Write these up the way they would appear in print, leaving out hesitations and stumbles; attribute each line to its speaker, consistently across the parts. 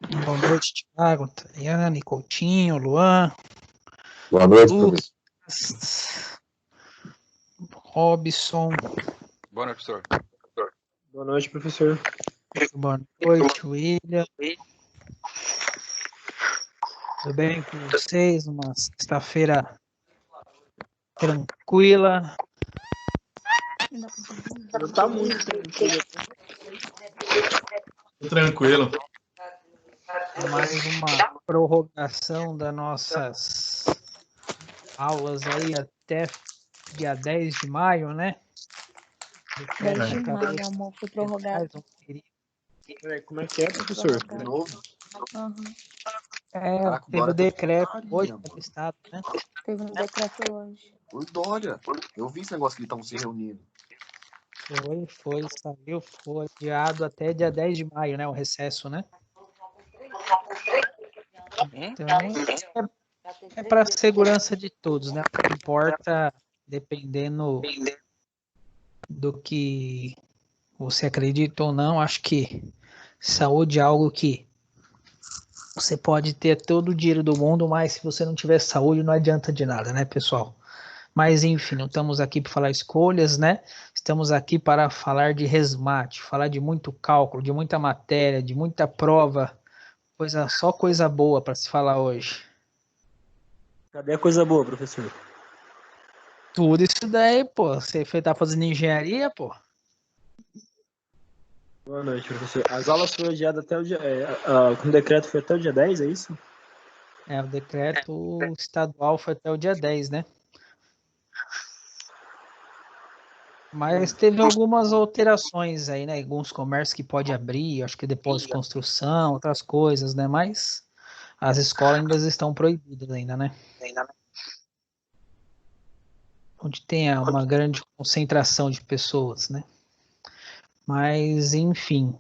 Speaker 1: Boa noite, Thiago, Tayane, Coutinho, Luan,
Speaker 2: Boa noite,
Speaker 1: Lucas,
Speaker 2: professor.
Speaker 1: Robson.
Speaker 3: Boa noite, professor.
Speaker 4: Boa noite, professor.
Speaker 1: Boa noite, William. Tudo bem com vocês? Uma sexta-feira tranquila.
Speaker 4: Não tá muito
Speaker 5: tranquilo.
Speaker 1: Mais uma prorrogação das nossas aulas aí até dia 10 de maio, né?
Speaker 6: 10 de maio, amor, foi prorrogado.
Speaker 4: Como é que é, professor?
Speaker 2: De novo?
Speaker 1: Caraca, teve o decreto hoje do Estado, né?
Speaker 6: Teve um decreto hoje.
Speaker 2: Oi, Dória. Eu vi esse negócio que eles estavam se reunindo.
Speaker 1: Foi adiado até dia 10 de maio, né? O recesso, né? Então, é para a segurança de todos, né? O que importa, dependendo do que você acredita ou não, acho que saúde é algo que você pode ter todo o dinheiro do mundo, mas se você não tiver saúde, não adianta de nada, né, pessoal? Mas, enfim, não estamos aqui para falar escolhas, né? Estamos aqui para falar de resmate, falar de muito cálculo, de muita matéria, de muita prova, só coisa boa para se falar hoje.
Speaker 4: Cadê a coisa boa, professor?
Speaker 1: Tudo isso daí, pô. Você tá fazendo engenharia, pô?
Speaker 4: Boa noite, professor. As aulas foram adiadas até o dia... com o decreto foi até o dia 10, é isso?
Speaker 1: O decreto estadual foi até o dia 10, né? Mas teve algumas alterações aí, né? Alguns comércios que pode abrir, acho que depósito de construção, outras coisas, né? Mas as escolas ainda estão proibidas ainda, né? Onde tem uma grande concentração de pessoas, né? Mas, enfim,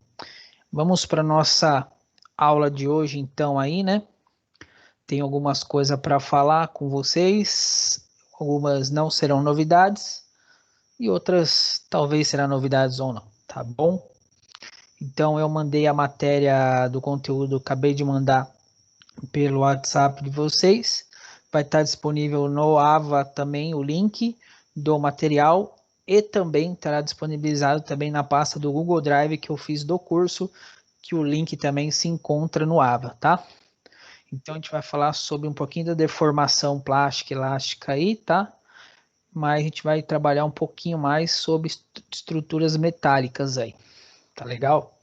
Speaker 1: vamos para nossa aula de hoje, então, aí, né? Tem algumas coisas para falar com vocês, algumas não serão novidades e outras talvez serão novidades ou não, tá bom? Então eu mandei a matéria do conteúdo, acabei de mandar pelo WhatsApp de vocês, vai estar disponível no AVA também o link do material e também estará disponibilizado também na pasta do Google Drive que eu fiz do curso, que o link também se encontra no AVA, tá? Então a gente vai falar sobre um pouquinho da deformação plástica elástica aí, tá? Mas a gente vai trabalhar um pouquinho mais sobre estruturas metálicas aí, tá legal?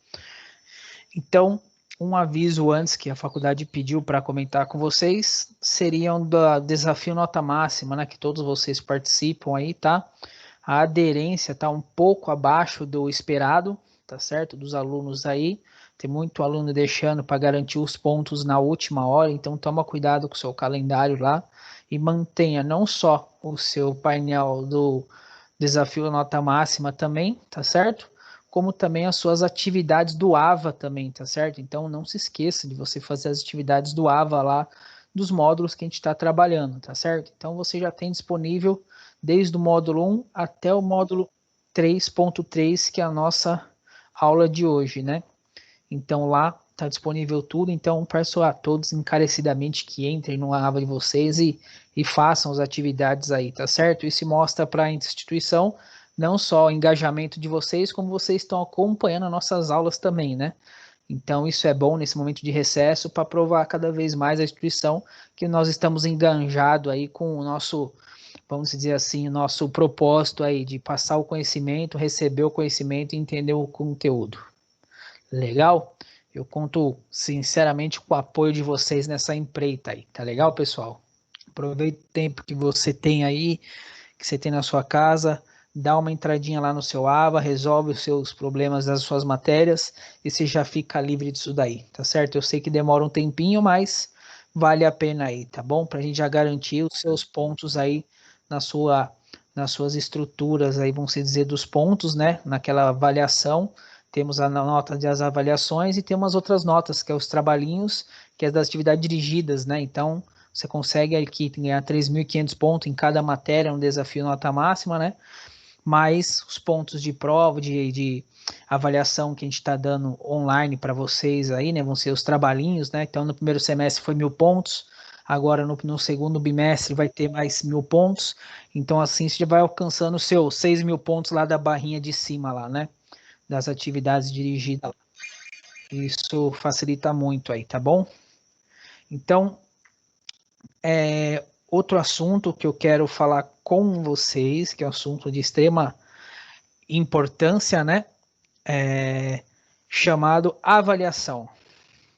Speaker 1: Então, um aviso antes que a faculdade pediu para comentar com vocês, seriam do desafio nota máxima, né? Que todos vocês participam aí, tá? A aderência tá um pouco abaixo do esperado, tá certo? Dos alunos aí. Tem muito aluno deixando para garantir os pontos na última hora, então toma cuidado com o seu calendário lá e mantenha não só o seu painel do desafio nota máxima também, tá certo? Como também as suas atividades do AVA também, tá certo? Então não se esqueça de você fazer as atividades do AVA lá, dos módulos que a gente está trabalhando, tá certo? Então você já tem disponível desde o módulo 1 até o módulo 3.3, que é a nossa aula de hoje, né? Então lá está disponível tudo, então peço a todos encarecidamente que entrem no AVA de vocês e façam as atividades aí, tá certo? Isso mostra para a instituição não só o engajamento de vocês, como vocês estão acompanhando as nossas aulas também, né? Então isso é bom nesse momento de recesso para provar cada vez mais a instituição que nós estamos enganjados aí com o nosso, vamos dizer assim, o nosso propósito aí de passar o conhecimento, receber o conhecimento e entender o conteúdo. Legal? Eu conto sinceramente com o apoio de vocês nessa empreita aí, tá legal, pessoal? Aproveite o tempo que você tem aí, que você tem na sua casa, dá uma entradinha lá no seu AVA, resolve os seus problemas das suas matérias e você já fica livre disso daí, tá certo? Eu sei que demora um tempinho, mas vale a pena aí, tá bom? Pra gente já garantir os seus pontos aí nas suas estruturas aí, vamos dizer, dos pontos, né? Naquela avaliação, temos a nota das avaliações e temos outras notas, que é os trabalhinhos, que é das atividades dirigidas, né? Então, você consegue aqui ganhar 3.500 pontos em cada matéria, um desafio nota máxima, né? mais os pontos de prova, de avaliação que a gente está dando online para vocês aí, né? Vão ser os trabalhinhos, né? Então, no primeiro semestre foi 1.000 pontos, agora no segundo bimestre vai ter mais 1.000 pontos, então assim você já vai alcançando os seus 6.000 pontos lá da barrinha de cima lá, né? Das atividades dirigidas. Isso facilita muito aí, tá bom? Então, outro assunto que eu quero falar com vocês, que é um assunto de extrema importância, né? Chamado avaliação.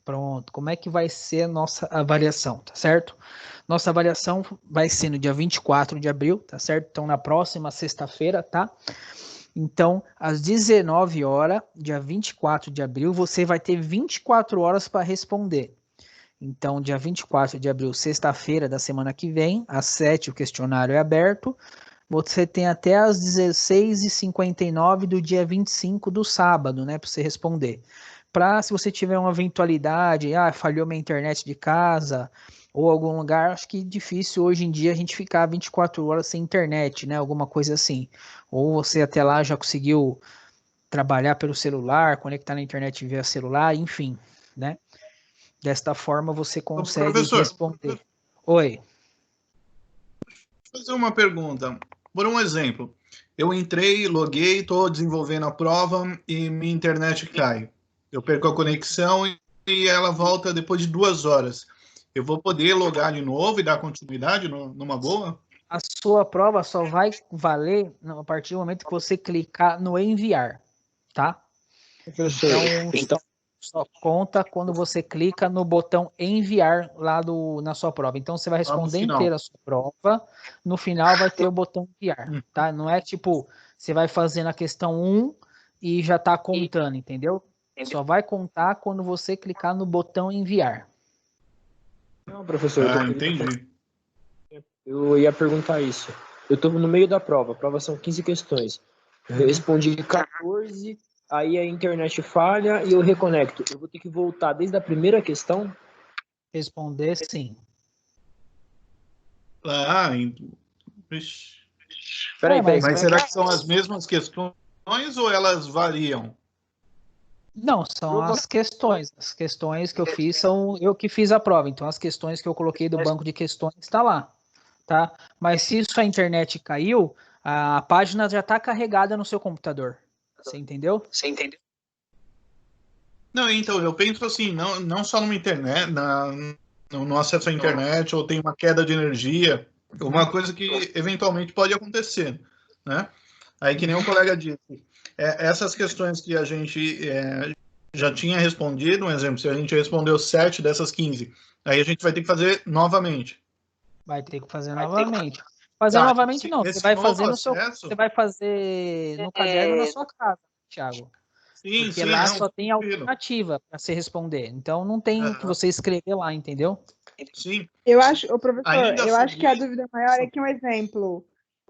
Speaker 1: Pronto, como é que vai ser a nossa avaliação, tá certo? Nossa avaliação vai ser no dia 24 de abril, tá certo? Então, na próxima sexta-feira, tá? Então, às 19 horas, dia 24 de abril, você vai ter 24 horas para responder. Então, dia 24 de abril, sexta-feira da semana que vem, às 7 o questionário é aberto. Você tem até às 16h59 do dia 25 do sábado, né, para você responder. Para, se você tiver uma eventualidade, falhou minha internet de casa, ou algum lugar, acho que é difícil hoje em dia a gente ficar 24 horas sem internet, né, alguma coisa assim. Ou você até lá já conseguiu trabalhar pelo celular, conectar na internet via celular, enfim, né. Desta forma você consegue responder. Oi.
Speaker 5: Vou fazer uma pergunta. Por um exemplo, eu entrei, loguei, estou desenvolvendo a prova e minha internet cai. Eu perco a conexão e ela volta depois de 2 horas. Eu vou poder logar de novo e dar continuidade numa boa?
Speaker 1: A sua prova só vai valer a partir do momento que você clicar no enviar, tá? Então, só conta quando você clica no botão enviar lá na sua prova. Então, você vai responder inteira a sua prova, no final vai ter o botão enviar, tá? Não é tipo, você vai fazendo a questão 1 e já tá contando, entendeu? Só vai contar quando você clicar no botão enviar.
Speaker 4: Não, professor,
Speaker 5: entendi.
Speaker 4: Eu ia perguntar isso. Eu estou no meio da prova. A prova são 15 questões. Eu respondi 14, aí a internet falha e eu reconecto. Eu vou ter que voltar desde a primeira questão?
Speaker 1: Responder sim.
Speaker 5: Peraí. Mas será que são as mesmas questões ou elas variam?
Speaker 1: Não, são as questões. As questões que eu fiz são eu que fiz a prova. Então, as questões que eu coloquei do banco de questões está lá, tá? Mas se sua internet caiu, a página já está carregada no seu computador. Você entendeu?
Speaker 5: Não, então, eu penso assim, não só numa internet, no acesso à internet, ou tem uma queda de energia, uma coisa que eventualmente pode acontecer, né? Aí, que nem o colega disse, essas questões que a gente já tinha respondido, um exemplo, se a gente respondeu 7 dessas 15, aí a gente vai ter que fazer novamente.
Speaker 1: Vai ter que fazer novamente. Novamente não, você vai fazer você vai fazer no caderno na sua casa, Thiago. Porque lá só tem alternativa para você responder. Então não tem que você escrever lá, entendeu?
Speaker 5: Sim.
Speaker 3: Eu acho, professor, eu acho que a dúvida maior é que, um exemplo,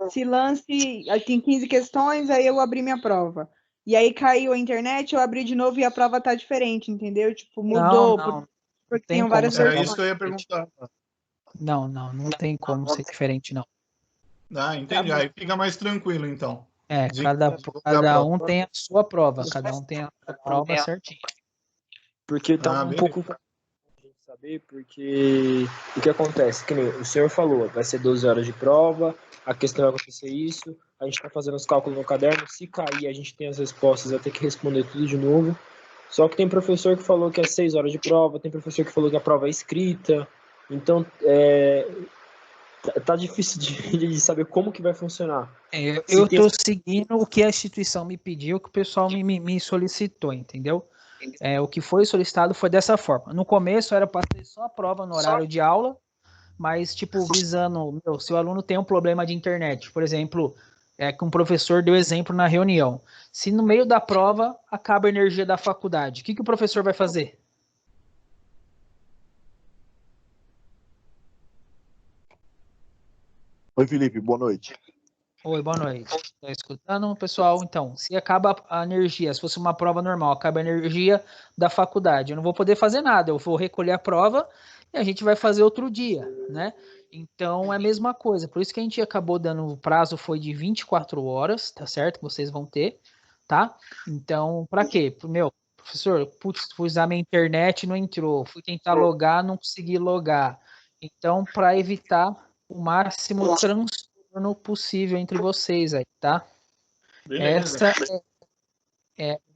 Speaker 3: se lance aqui em 15 questões, aí eu abri minha prova. E aí caiu a internet, eu abri de novo e a prova tá diferente, entendeu? Tipo, mudou. Porque tem várias
Speaker 5: versões. Era isso que eu ia perguntar.
Speaker 1: Não tem como ser diferente, não.
Speaker 5: Entendi. Aí fica mais tranquilo, então.
Speaker 1: Cada um tem a sua prova, cada um tem a sua prova certinho.
Speaker 4: Porque tá um pouco saber, porque o que acontece, que nem o senhor falou, vai ser 12 horas de prova, a questão vai acontecer isso, a gente tá fazendo os cálculos no caderno, se cair a gente tem as respostas, vai ter que responder tudo de novo. Só que tem professor que falou que é 6 horas de prova, tem professor que falou que a prova é escrita, então tá difícil de saber como que vai funcionar.
Speaker 1: Eu tô seguindo o que a instituição me pediu, o que o pessoal me solicitou, entendeu? O que foi solicitado foi dessa forma. No começo era para ter só a prova no horário de aula, mas tipo visando, se o aluno tem um problema de internet, por exemplo, que um professor deu exemplo na reunião. Se no meio da prova acaba a energia da faculdade, o que o professor vai fazer?
Speaker 2: Oi, Felipe, boa noite.
Speaker 1: Oi, boa noite. Tá escutando, pessoal? Então, se acaba a energia, se fosse uma prova normal, acaba a energia da faculdade, eu não vou poder fazer nada, eu vou recolher a prova e a gente vai fazer outro dia, né? Então é a mesma coisa, por isso que a gente acabou dando, o prazo foi de 24 horas, tá certo? Que vocês vão ter, tá? Então, para quê? Meu, professor, putz, fui usar minha internet, não entrou, fui tentar logar, não consegui logar. Então, para evitar o máximo transtorno possível entre vocês aí, tá?
Speaker 5: Beleza.
Speaker 1: Essa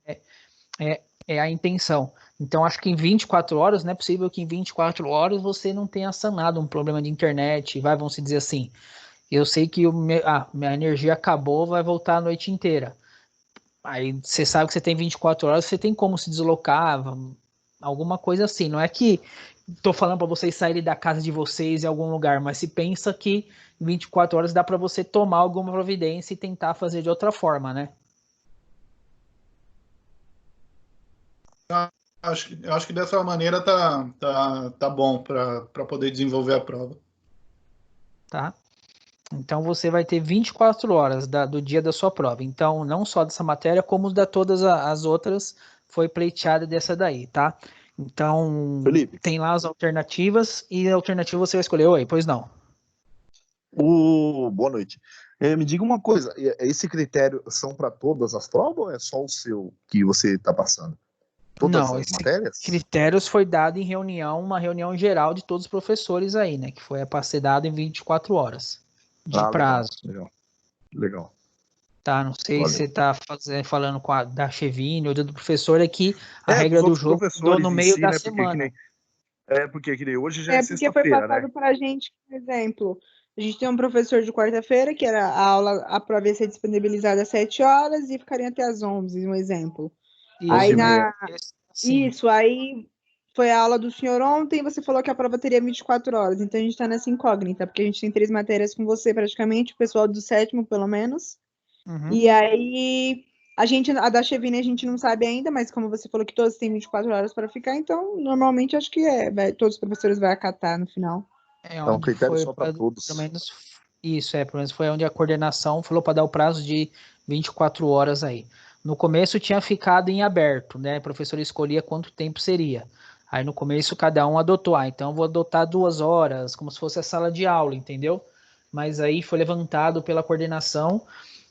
Speaker 1: é a intenção. Então, acho que em 24 horas, não é possível que em 24 horas você não tenha sanado um problema de internet. Vamos dizer assim, eu sei que minha energia acabou, vai voltar a noite inteira. Aí você sabe que você tem 24 horas, você tem como se deslocar, alguma coisa assim. Não é que estou falando para vocês saírem da casa de vocês em algum lugar, mas se pensa que em 24 horas dá para você tomar alguma providência e tentar fazer de outra forma, né?
Speaker 5: Eu acho que dessa maneira tá bom para poder desenvolver a prova.
Speaker 1: Tá? Então você vai ter 24 horas do dia da sua prova. Então, não só dessa matéria, como da todas as outras, foi pleiteada dessa daí, tá? Então,
Speaker 2: Felipe,
Speaker 1: tem lá as alternativas e a alternativa você vai escolher. Oi, pois não.
Speaker 2: boa noite. Me diga uma coisa, esse critério são para todas as provas ou é só o seu que você está passando? Todas
Speaker 1: Não,
Speaker 2: as matérias?
Speaker 1: critérios foi dado em reunião, uma reunião geral de todos os professores aí, né? Que foi para ser dado em 24 horas de prazo.
Speaker 2: Legal.
Speaker 1: Tá, não sei
Speaker 2: Valeu.
Speaker 1: se você tá falando da Chevine ou do professor, é que a regra do jogo mudou no meio da semana.
Speaker 2: Porque hoje já é
Speaker 3: porque foi
Speaker 2: sexta-feira,
Speaker 3: passado
Speaker 2: né?
Speaker 3: para a gente, por exemplo, a gente tem um professor de quarta-feira, que era a prova ia ser disponibilizada às 7 horas e ficaria até às 11, um exemplo. Aí aí foi a aula do senhor ontem e você falou que a prova teria 24 horas, então a gente está nessa incógnita, porque a gente tem 3 matérias com você praticamente, o pessoal do 7º pelo menos, e aí a da Chevine a gente não sabe ainda, mas como você falou que todos têm 24 horas para ficar, então normalmente acho que todos os professores vão acatar no final.
Speaker 2: É um critério só para todos.
Speaker 1: Pelo menos isso, pelo menos foi onde a coordenação falou para dar o prazo de 24 horas aí. No começo tinha ficado em aberto, né? O professor escolhia quanto tempo seria. Aí no começo cada um adotou, então eu vou adotar 2 horas, como se fosse a sala de aula, entendeu? Mas aí foi levantado pela coordenação,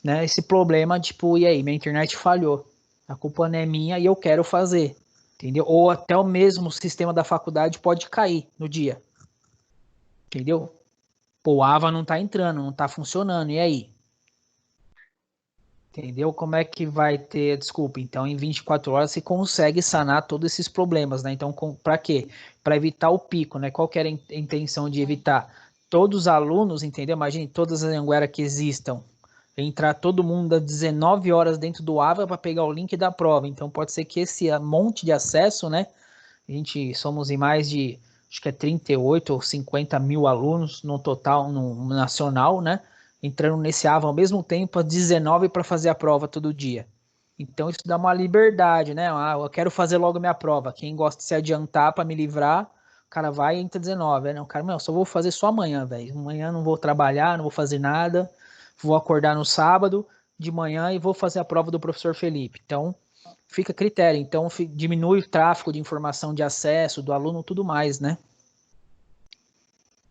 Speaker 1: né, esse problema, tipo, e aí, minha internet falhou, a culpa não é minha e eu quero fazer, entendeu? Ou até o mesmo sistema da faculdade pode cair no dia, entendeu? Pô, o AVA não tá entrando, não tá funcionando, e aí? Entendeu? Como é que vai ter, desculpa, então em 24 horas você consegue sanar todos esses problemas, né? Então, para quê? Para evitar o pico, né? Qual que era a intenção de evitar? Todos os alunos, entendeu? Imagine todas as Anguera que existam, entrar todo mundo às 19 horas dentro do AVA para pegar o link da prova. Então, pode ser que esse monte de acesso, né? A gente somos em mais de, acho que é 38 ou 50 mil alunos no total, no nacional, né? Entrando nesse AVA ao mesmo tempo, às 19 para fazer a prova todo dia. Então isso dá uma liberdade, né? Eu quero fazer logo minha prova. Quem gosta de se adiantar para me livrar, o cara vai e entra 19. Não, cara, só vou fazer só amanhã, velho. Amanhã não vou trabalhar, não vou fazer nada. Vou acordar no sábado de manhã e vou fazer a prova do professor Felipe. Então, fica a critério. Então, diminui o tráfego de informação de acesso do aluno, tudo mais, né?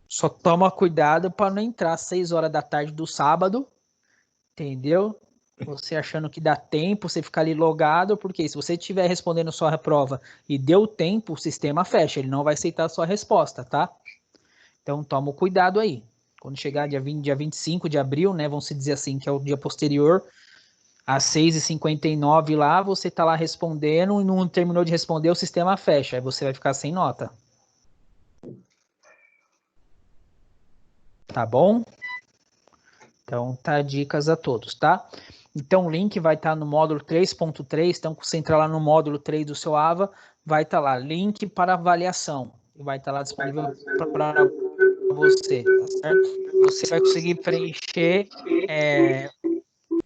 Speaker 1: Só toma cuidado para não entrar às 6 horas da tarde do sábado, entendeu? Você achando que dá tempo, você ficar ali logado, porque se você estiver respondendo sua prova e deu tempo, o sistema fecha, ele não vai aceitar a sua resposta, tá? Então toma cuidado aí. Quando chegar dia 25 de abril, né, vamos dizer assim, que é o dia posterior, às 6h59 lá, você tá lá respondendo e não terminou de responder, o sistema fecha, aí você vai ficar sem nota. Tá bom? Então, tá dicas a todos, tá? Então, o link vai estar no módulo 3.3. Então, você entrar lá no módulo 3 do seu AVA, vai estar lá, link para avaliação. Vai estar lá disponível para você, tá certo? Você vai conseguir preencher...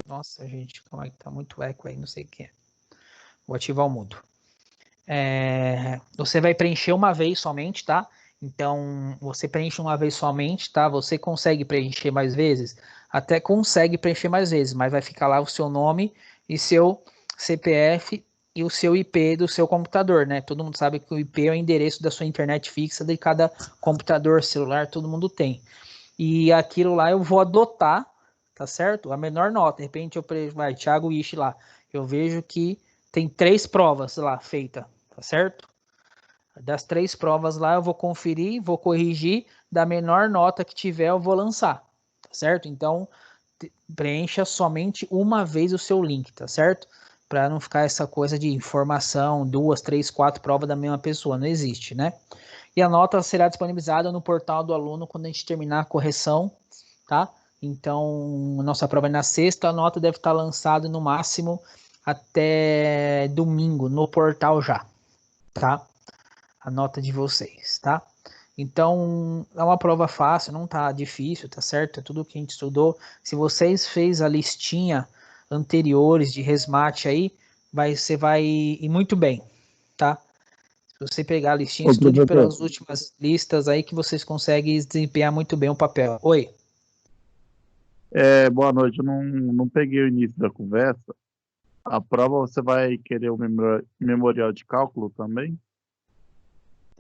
Speaker 1: Nossa, gente, como é que tá muito eco aí, não sei o que é. Vou ativar o mudo. Você vai preencher uma vez somente, tá? Então, você preenche uma vez somente, tá? Você consegue preencher mais vezes? Até consegue preencher mais vezes, mas vai ficar lá o seu nome e seu CPF e o seu IP do seu computador, né? Todo mundo sabe que o IP é o endereço da sua internet fixa de cada computador, celular, todo mundo tem. E aquilo lá eu vou adotar, tá certo? A menor nota. De repente vai, Thiago Ishi lá. Eu vejo que tem 3 provas lá feitas, tá certo? Das 3 provas lá eu vou conferir, vou corrigir, da menor nota que tiver eu vou lançar, tá certo? Então preencha somente uma vez o seu link, tá certo? Para não ficar essa coisa de informação, 2, 3, 4 provas da mesma pessoa, não existe, né? E a nota será disponibilizada no portal do aluno quando a gente terminar a correção, tá? Então, nossa prova é na sexta, a nota deve estar lançada no máximo até domingo no portal já, tá? A nota de vocês, tá? Então, é uma prova fácil, não tá difícil, tá certo? É tudo que a gente estudou. Se vocês fez a listinha anteriores de resmate aí, você vai ir muito bem, tá? Se você pegar a listinha, estude pelas últimas listas aí que vocês conseguem desempenhar muito bem o papel. Oi.
Speaker 7: Boa noite, eu não peguei o início da conversa. A prova você vai querer o memorial de cálculo também?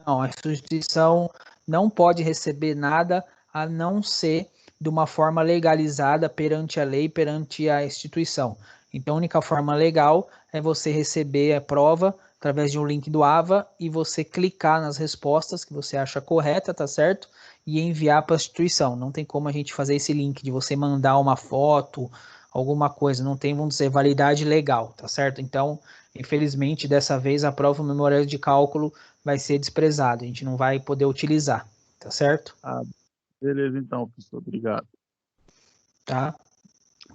Speaker 1: Não, a instituição não pode receber nada a não ser de uma forma legalizada perante a lei, perante a instituição. Então, a única forma legal é você receber a prova através de um link do AVA e você clicar nas respostas que você acha correta, tá certo? E enviar para a instituição. Não tem como a gente fazer esse link de você mandar uma foto, alguma coisa. Não tem, vamos dizer, validade legal, tá certo? Então, infelizmente, dessa vez a prova memorial de cálculo vai ser desprezado. A gente não vai poder utilizar, tá certo?
Speaker 7: Beleza, então, professor. Obrigado.
Speaker 1: Tá?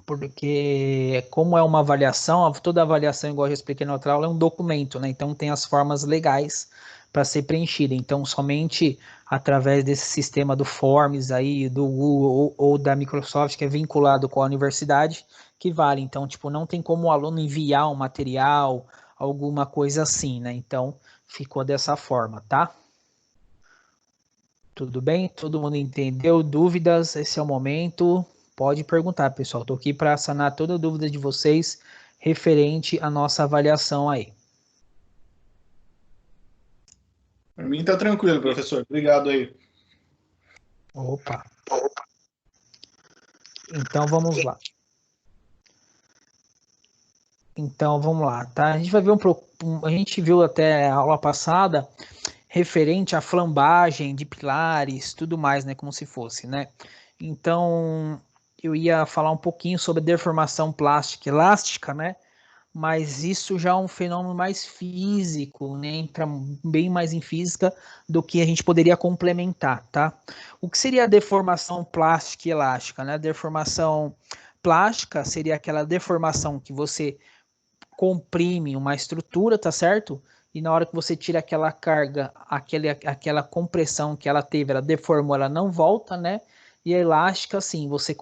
Speaker 1: Porque como é uma avaliação, toda avaliação, igual eu já expliquei na outra aula, é um documento, né? Então tem as formas legais para ser preenchida. Então somente através desse sistema do Forms aí, do Google ou da Microsoft, que é vinculado com a universidade, que vale. Então, tipo, não tem como o aluno enviar um material, alguma coisa assim, né? Então ficou dessa forma, tá? Tudo bem? Todo mundo entendeu? Dúvidas? Esse é o momento. Pode perguntar, pessoal. Estou aqui para sanar toda dúvida de vocês referente à nossa avaliação aí.
Speaker 5: Para mim tá tranquilo, professor. Obrigado aí.
Speaker 1: Opa. Então vamos lá. Tá? A gente vai ver a gente viu até a aula passada referente à flambagem de pilares, tudo mais, né, como se fosse, né? Então, eu ia falar um pouquinho sobre deformação plástica elástica, né? Mas isso já é um fenômeno mais físico, né? Entra bem mais em física do que a gente poderia complementar, tá? O que seria a deformação plástica e elástica, né? A deformação plástica seria aquela deformação que você comprime uma estrutura, tá certo? E na hora que você tira aquela carga, aquela compressão que ela teve, ela deformou, ela não volta, né? E a elástica, sim, você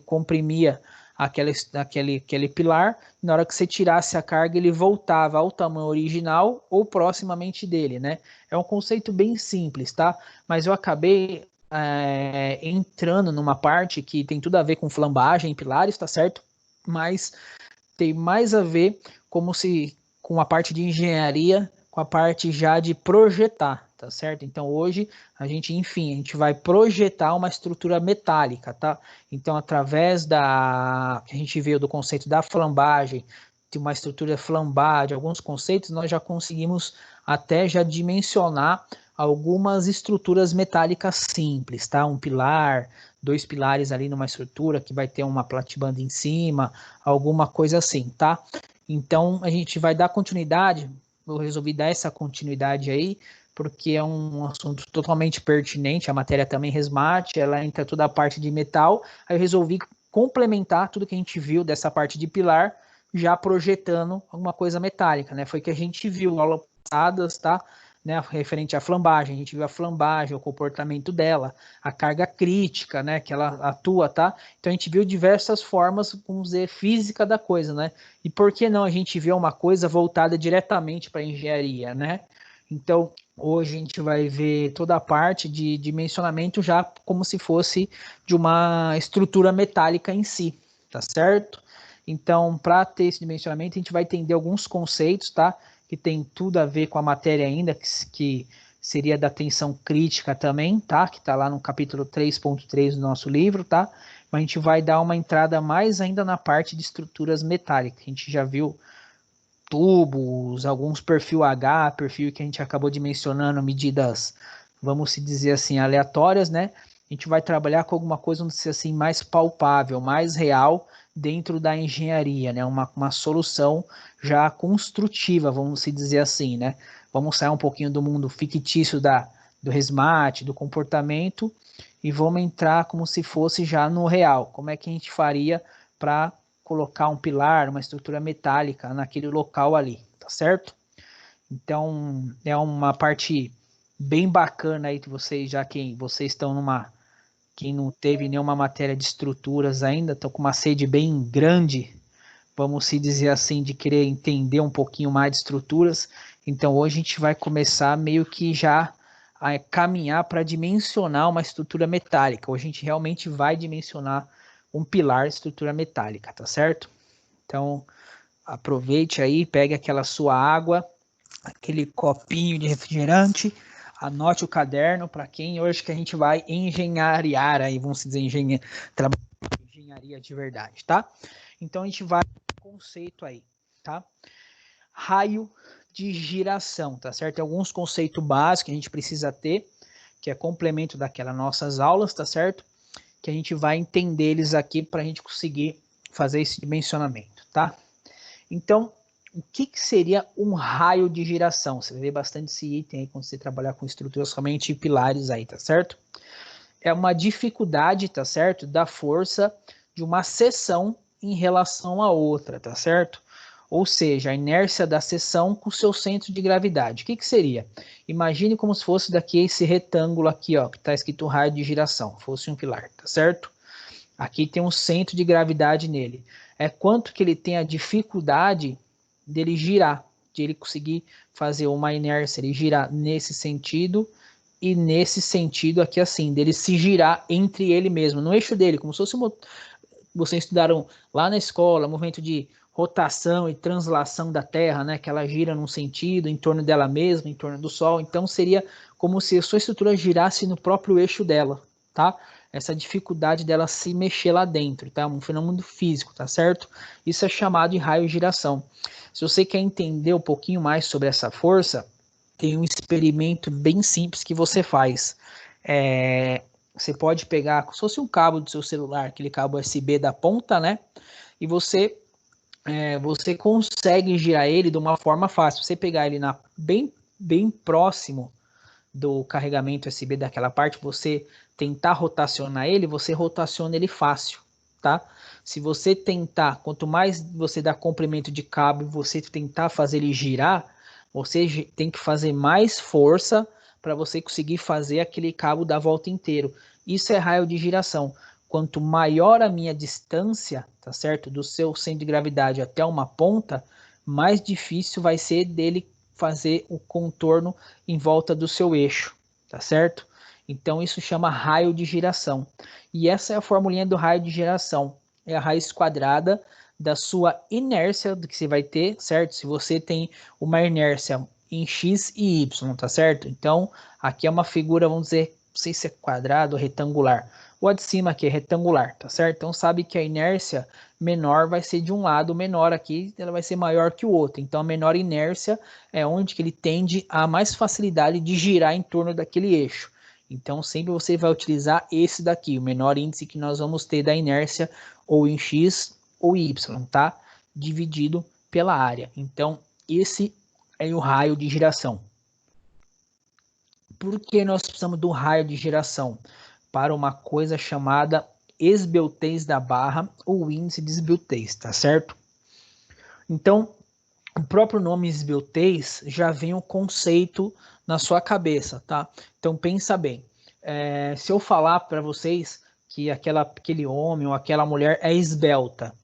Speaker 1: comprimia aquele pilar, na hora que você tirasse a carga, ele voltava ao tamanho original ou proximamente dele, né? É um conceito bem simples, tá? Mas eu acabei entrando numa parte que tem tudo a ver com flambagem em pilares, tá certo? Mas tem mais a ver com a parte de engenharia, com a parte já de projetar, tá certo? Então hoje a gente vai projetar uma estrutura metálica, tá? Então através que a gente veio do conceito da flambagem, de uma estrutura flambada, de alguns conceitos, nós já conseguimos até já dimensionar algumas estruturas metálicas simples, tá? Um pilar, 2 pilares ali numa estrutura que vai ter uma platibanda em cima, alguma coisa assim, tá? Então, a gente vai dar continuidade, eu resolvi dar essa continuidade aí, porque é um assunto totalmente pertinente, a matéria também resmate, ela entra toda a parte de metal, aí eu resolvi complementar tudo que a gente viu dessa parte de pilar, já projetando alguma coisa metálica, né? Foi que a gente viu aulas passadas, tá? Né, referente à flambagem, a gente viu a flambagem, o comportamento dela, a carga crítica, né, que ela atua, tá? Então a gente viu diversas formas, vamos dizer, física da coisa, né? E por que não a gente vê uma coisa voltada diretamente para a engenharia, né? Então hoje a gente vai ver toda a parte de dimensionamento já como se fosse de uma estrutura metálica em si, tá certo? Então, para ter esse dimensionamento, a gente vai entender alguns conceitos, tá? Que tem tudo a ver com a matéria ainda, que seria da tensão crítica também, tá? Que está lá no capítulo 3.3 do nosso livro, tá? Mas a gente vai dar uma entrada mais ainda na parte de estruturas metálicas. A gente já viu tubos, alguns perfil H, perfil que a gente acabou de mencionando, medidas, vamos se dizer assim, aleatórias, né? A gente vai trabalhar com alguma coisa, vamos dizer assim, mais palpável, mais real dentro da engenharia, né? Uma solução já construtiva, vamos se dizer assim, né? Vamos sair um pouquinho do mundo fictício do resmate, do comportamento, e vamos entrar como se fosse já no real. Como é que a gente faria para colocar um pilar, uma estrutura metálica naquele local ali, tá certo? Então, é uma parte bem bacana aí que vocês, já que vocês estão quem não teve nenhuma matéria de estruturas ainda, estão com uma sede bem grande, vamos se dizer assim, de querer entender um pouquinho mais de estruturas. Então, hoje a gente vai começar meio que já a caminhar para dimensionar uma estrutura metálica. Hoje a gente realmente vai dimensionar um pilar estrutura metálica, tá certo? Então, aproveite aí, pegue aquela sua água, aquele copinho de refrigerante, anote o caderno para quem hoje que a gente vai engenhariar aí, vamos dizer, trabalhar com engenharia de verdade, tá? Então, a gente vai no conceito aí, tá? Raio de giração, tá certo? Tem alguns conceitos básicos que a gente precisa ter, que é complemento daquelas nossas aulas, tá certo? Que a gente vai entender eles aqui para a gente conseguir fazer esse dimensionamento, tá? Então, o que seria um raio de giração? Você vai ver bastante esse item aí quando você trabalhar com estruturas somente pilares aí, tá certo? É uma dificuldade, tá certo? Da força de uma seção em relação à outra, tá certo? Ou seja, a inércia da seção com seu centro de gravidade. O que seria? Imagine como se fosse daqui esse retângulo aqui, ó, que está escrito raio de giração, fosse um pilar, tá certo? Aqui tem um centro de gravidade nele. É quanto que ele tem a dificuldade dele girar, de ele conseguir fazer uma inércia, ele girar nesse sentido e nesse sentido aqui assim, dele se girar entre ele mesmo, no eixo dele, como se fosse vocês estudaram lá na escola, movimento de rotação e translação da Terra, né, que ela gira num sentido, em torno dela mesma, em torno do Sol, então seria como se a sua estrutura girasse no próprio eixo dela, tá? Essa dificuldade dela se mexer lá dentro, tá? Um fenômeno físico, tá certo? Isso é chamado de raio de giração. Se você quer entender um pouquinho mais sobre essa força, tem um experimento bem simples que você faz. Você pode pegar, como se fosse um cabo do seu celular, aquele cabo USB da ponta, né? E você consegue girar ele de uma forma fácil. Você pegar ele bem próximo do carregamento USB daquela parte, você tentar rotacionar ele, você rotaciona ele fácil, tá? Se você tentar, quanto mais você dá comprimento de cabo e você tentar fazer ele girar, você tem que fazer mais força para você conseguir fazer aquele cabo dar a volta inteiro. Isso é raio de giração. Quanto maior a minha distância, tá certo? Do seu centro de gravidade até uma ponta, mais difícil vai ser dele fazer o contorno em volta do seu eixo, tá certo? Então isso chama raio de giração. E essa é a formulinha do raio de giração. É a raiz quadrada da sua inércia do que você vai ter, certo? Se você tem uma inércia em x e y, tá certo? Então aqui é uma figura, vamos dizer, não sei se é quadrado ou retangular. O de cima aqui é retangular, tá certo? Então sabe que a inércia menor vai ser de um lado, menor aqui, ela vai ser maior que o outro. Então a menor inércia é onde que ele tende a mais facilidade de girar em torno daquele eixo. Então sempre você vai utilizar esse daqui, o menor índice que nós vamos ter da inércia ou em x ou y, tá? Dividido pela área. Então esse é o raio de giração. Por que nós precisamos do raio de giração? Para uma coisa chamada esbeltez da barra ou índice de esbeltez, tá certo? Então, o próprio nome esbeltez já vem um conceito na sua cabeça, tá? Então, pensa bem. Se eu falar para vocês que aquele homem ou aquela mulher é esbelta,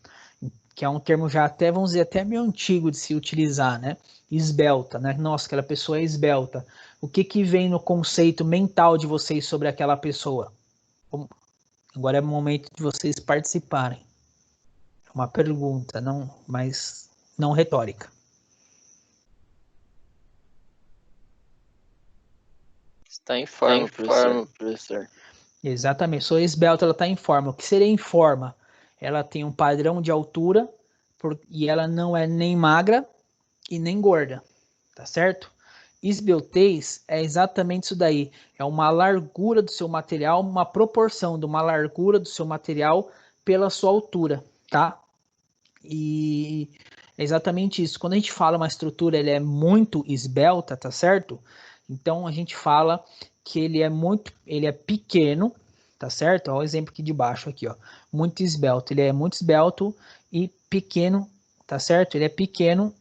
Speaker 1: que é um termo já até, vamos dizer, até meio antigo de se utilizar, né? Esbelta, né? Nossa, aquela pessoa é esbelta. O que vem no conceito mental de vocês sobre aquela pessoa? Agora é o momento de vocês participarem. uma pergunta, mas não retórica.
Speaker 8: Está em forma, professor.
Speaker 1: Exatamente. Sua esbelta, ela está em forma. O que seria em forma? Ela tem um padrão de altura e ela não é nem magra e nem gorda, tá certo? Esbeltez é exatamente isso daí. É uma largura do seu material, uma proporção de uma largura do seu material pela sua altura, tá? E é exatamente isso. Quando a gente fala uma estrutura, ele é muito esbelta, tá certo? Então a gente fala que ele é pequeno, tá certo? Olha o exemplo aqui de baixo aqui, ó. Muito esbelto. Ele é muito esbelto e pequeno, tá certo? Ele é pequeno,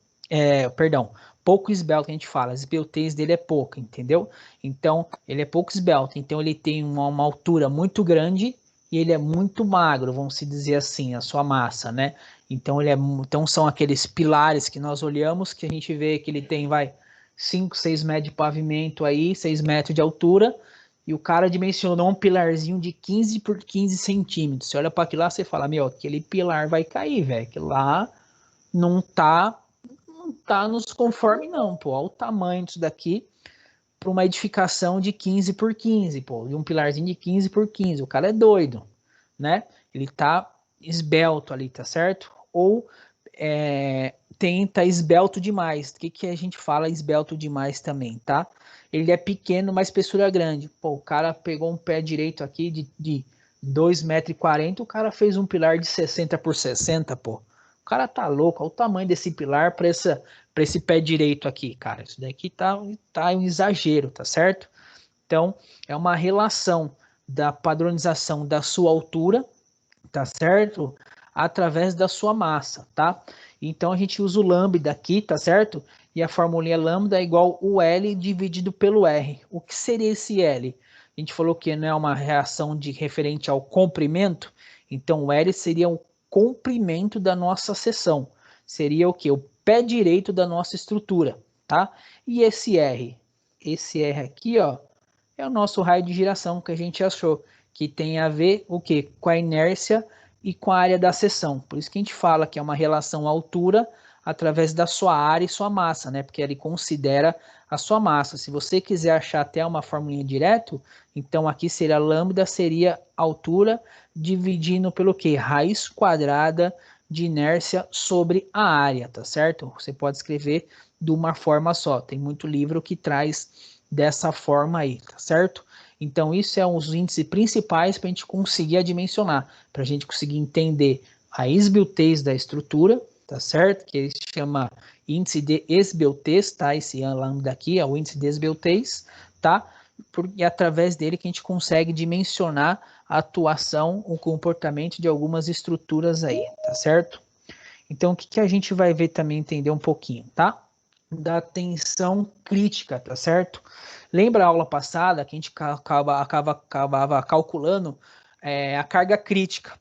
Speaker 1: pouco esbelto que a gente fala. A esbeltez dele é pouca, entendeu? Então ele é pouco esbelto. Então ele tem uma altura muito grande e ele é muito magro, vamos se dizer assim, a sua massa, né? Então então são aqueles pilares que nós olhamos, que a gente vê que ele tem, 5, 6 metros de pavimento aí, 6 metros de altura, e o cara dimensionou um pilarzinho de 15 por 15 centímetros. Você olha para aquilo lá, você fala, meu, aquele pilar vai cair, velho. Aquilo lá não tá nos conforme não, pô. Olha o tamanho disso daqui para uma edificação de 15 por 15, pô. E um pilarzinho de 15 por 15. O cara é doido, né? Ele tá esbelto ali, tá certo? Ou tá esbelto demais. O que a gente fala esbelto demais também, tá? Ele é pequeno, mas espessura grande. Pô, o cara pegou um pé direito aqui de 2,40 m, o cara fez um pilar de 60 por 60, pô. O cara tá louco, olha o tamanho desse pilar para esse pé direito aqui, cara. Isso daqui tá um exagero, tá certo? Então, é uma relação da padronização da sua altura, tá certo? Através da sua massa, tá? Então a gente usa o lambda aqui, tá certo? E a formulinha lambda é igual o L dividido pelo R. O que seria esse L? A gente falou que não é uma reação referente ao comprimento, então o L seria o comprimento da nossa seção. Seria o que? O pé direito da nossa estrutura, tá? E esse R? Esse R aqui, ó, é o nosso raio de giração que a gente achou, que tem a ver o quê? Com a inércia e com a área da seção. Por isso que a gente fala que é uma relação altura através da sua área e sua massa, né? Porque ele considera a sua massa. Se você quiser achar até uma formulinha direto, então aqui seria lambda, seria altura dividindo pelo quê? Raiz quadrada de inércia sobre a área, tá certo? Você pode escrever de uma forma só. Tem muito livro que traz dessa forma aí, tá certo? Então, isso é os índices principais para a gente conseguir dimensionar, para a gente conseguir entender a esbeltez da estrutura, tá certo? Que ele chama índice de esbeltez, tá? Esse lambda aqui é o índice de esbeltez, tá? E através dele que a gente consegue dimensionar a atuação, o comportamento de algumas estruturas aí, tá certo? Então, o que a gente vai ver também, entender um pouquinho, tá? Da tensão crítica, tá certo? Lembra a aula passada que a gente acabava calculando a carga crítica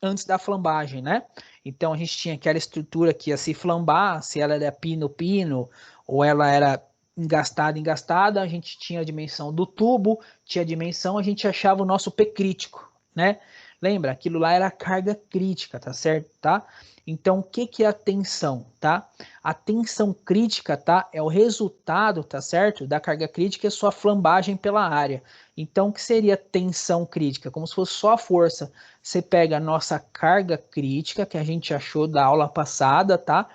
Speaker 1: antes da flambagem, né? Então a gente tinha aquela estrutura que ia se flambar, se ela era pino-pino ou ela era engastada, a gente tinha a dimensão do tubo, tinha a dimensão, a gente achava o nosso P crítico, né? Lembra? Aquilo lá era a carga crítica, tá certo? Tá? Então, o que é a tensão, tá? A tensão crítica, tá? É o resultado, tá certo? Da carga crítica e sua flambagem pela área. Então, o que seria tensão crítica? Como se fosse só a força. Você pega a nossa carga crítica, que a gente achou da aula passada, tá?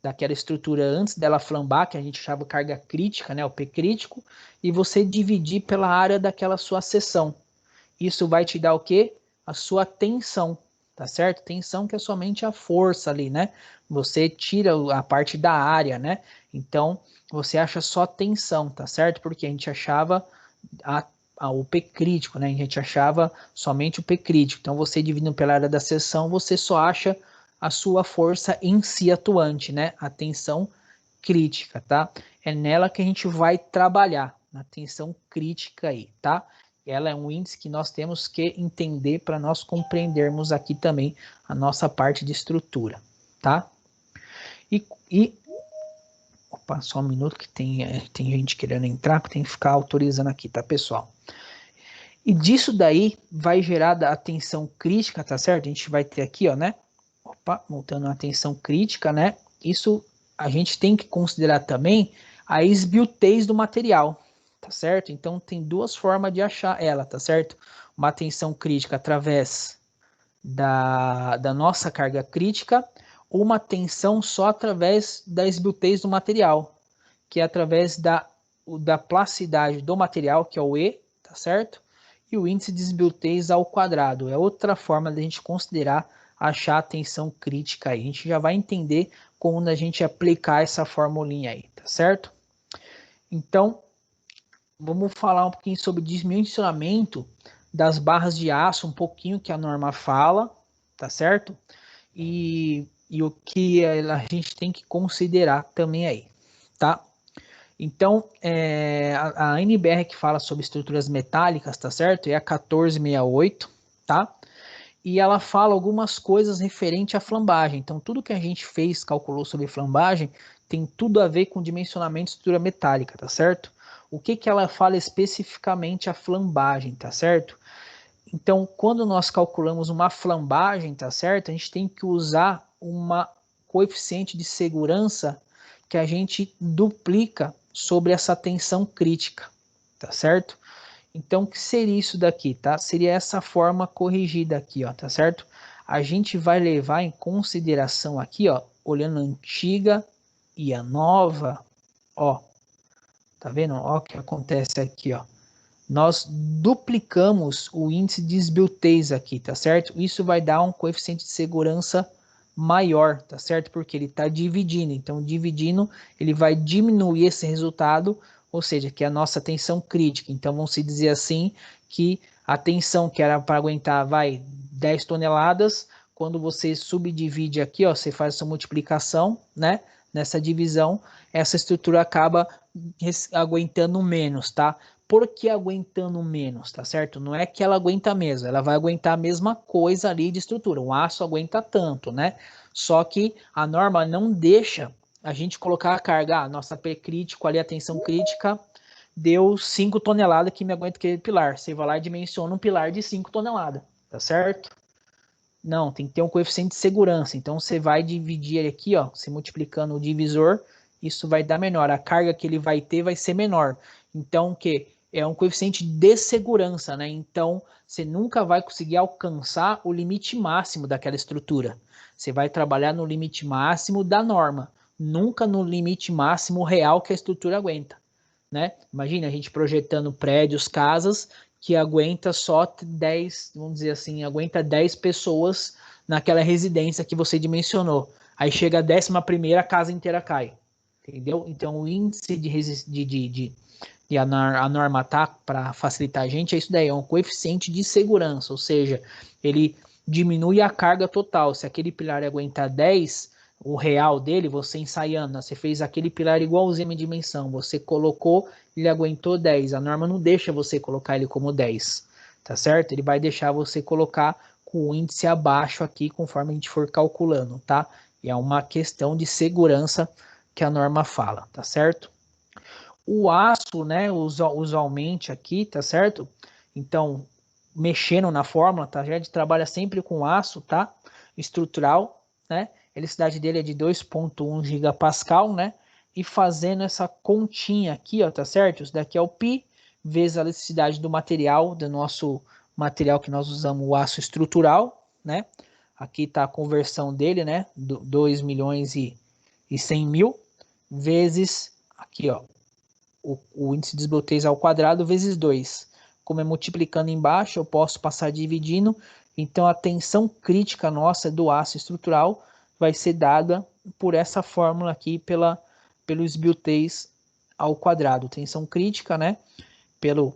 Speaker 1: Daquela estrutura antes dela flambar, que a gente achava carga crítica, né? O P crítico, e você dividir pela área daquela sua seção. Isso vai te dar o quê? A sua tensão, tá certo? Tensão que é somente a força ali, né? Você tira a parte da área, né? Então, você acha só tensão, tá certo? Porque a gente achava o P crítico, né? A gente achava somente o P crítico. Então, você dividindo pela área da seção, você só acha a sua força em si atuante, né? A tensão crítica, tá? É nela que a gente vai trabalhar, na tensão crítica aí, tá? Ela é um índice que nós temos que entender para nós compreendermos aqui também a nossa parte de estrutura, tá? Opa, só um minuto que tem gente querendo entrar, que tem que ficar autorizando aqui, tá, pessoal? E disso daí vai gerar a tensão crítica, tá certo? A gente vai ter aqui, ó, né? Opa, voltando à tensão crítica, né? Isso a gente tem que considerar também a esbeltez do material, tá certo? Então tem duas formas de achar ela, tá certo? Uma tensão crítica através da nossa carga crítica, ou uma tensão só através da esbeltez do material, que é através da plasticidade do material, que é o E, tá certo? E o índice de esbeltez ao quadrado. É outra forma de a gente considerar achar a tensão crítica aí. A gente já vai entender quando a gente aplicar essa formulinha aí, tá certo? Então, vamos falar um pouquinho sobre dimensionamento das barras de aço, um pouquinho que a norma fala, tá certo? E o que a gente tem que considerar também aí, tá? Então, a NBR que fala sobre estruturas metálicas, tá certo? É a 1468, tá? E ela fala algumas coisas referente à flambagem. Então, tudo que a gente fez, calculou sobre flambagem, tem tudo a ver com dimensionamento de estrutura metálica, tá certo? O que ela fala especificamente a flambagem, tá certo? Então, quando nós calculamos uma flambagem, tá certo? A gente tem que usar uma coeficiente de segurança que a gente duplica sobre essa tensão crítica, tá certo? Então, o que seria isso daqui, tá? Seria essa forma corrigida aqui, ó, tá certo? A gente vai levar em consideração aqui, ó, olhando a antiga e a nova, ó, tá vendo? Ó, o que acontece aqui, ó. Nós duplicamos o índice de esbeltez aqui, tá certo? Isso vai dar um coeficiente de segurança maior, tá certo? Porque ele está dividindo. Então, dividindo, ele vai diminuir esse resultado, ou seja, que é a nossa tensão crítica. Então, vamos se dizer assim, que a tensão que era para aguentar, 10 toneladas, quando você subdivide aqui, ó, você faz essa multiplicação, né? Nessa divisão, essa estrutura acaba aguentando menos, tá? Por que aguentando menos, tá certo? Não é que ela aguenta mesmo, ela vai aguentar a mesma coisa ali de estrutura. O aço aguenta tanto, né? Só que a norma não deixa a gente colocar a carga. Nossa P crítico ali, a tensão crítica, deu 5 toneladas que me aguenta aquele pilar. Você vai lá e dimensiona um pilar de 5 toneladas, tá certo? Não, tem que ter um coeficiente de segurança. Então você vai dividir aqui, ó, se multiplicando o divisor, isso vai dar menor. A carga que ele vai ter vai ser menor. Então, o que? É um coeficiente de segurança, né? Então, você nunca vai conseguir alcançar o limite máximo daquela estrutura. Você vai trabalhar no limite máximo da norma, nunca no limite máximo real que a estrutura aguenta, né? Imagina a gente projetando prédios, casas, que aguenta só 10, vamos dizer assim, aguenta 10 pessoas naquela residência que você dimensionou. Aí chega a 11ª, a casa inteira cai. Entendeu? Então, o índice e a norma tá para facilitar a gente, é isso daí, é um coeficiente de segurança, ou seja, ele diminui a carga total. Se aquele pilar aguentar 10, o real dele, você ensaiando, você fez aquele pilar igualzinho a dimensão, você colocou, ele aguentou 10, a norma não deixa você colocar ele como 10, tá certo? Ele vai deixar você colocar com o índice abaixo aqui, conforme a gente for calculando, tá? E é uma questão de segurança que a norma fala, tá certo? O aço, né, usualmente aqui, tá certo? Então, mexendo na fórmula, tá? A gente trabalha sempre com aço, tá? Estrutural, né? A elasticidade dele é de 2,1 gigapascal, né? E fazendo essa continha aqui, ó, tá certo? Isso daqui é o π vezes a elasticidade do material, do nosso material que nós usamos, o aço estrutural, né? Aqui tá a conversão dele, né? 2 milhões e 100 mil vezes aqui, ó, o índice de esbeltez ao quadrado vezes 2. Como é multiplicando embaixo, eu posso passar dividindo. Então, a tensão crítica nossa do aço estrutural vai ser dada por essa fórmula aqui, pelo esbeltez ao quadrado. Tensão crítica, né? Pela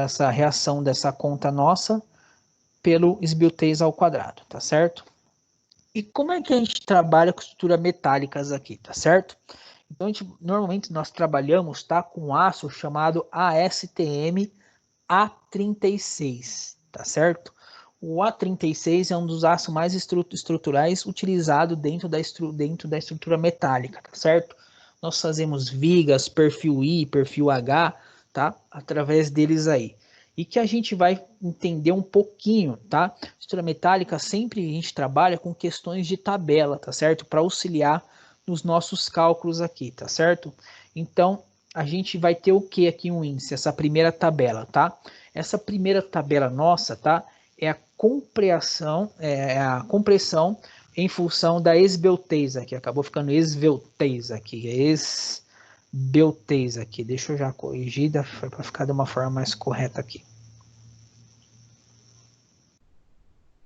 Speaker 1: essa reação dessa conta nossa, pelo esbeltez ao quadrado, tá certo? E como é que a gente trabalha com estruturas metálicas aqui, tá certo? Então, normalmente nós trabalhamos, tá, com aço chamado ASTM A36, tá certo? O A36 é um dos aços mais estruturais utilizado dentro da estrutura metálica, tá certo? Nós fazemos vigas, perfil I, perfil H, tá? Através deles aí. e que a gente vai entender um pouquinho, tá? Estrutura metálica, sempre a gente trabalha com questões de tabela, tá certo? Para auxiliar nos nossos cálculos aqui, tá certo? Então, a gente vai ter o que aqui um índice, essa primeira tabela, tá? Essa primeira tabela nossa, tá? É a compressão em função da esbeltez aqui, acabou ficando esbeltez aqui, esbeltez aqui, deixa eu já corrigir para ficar de uma forma mais correta aqui.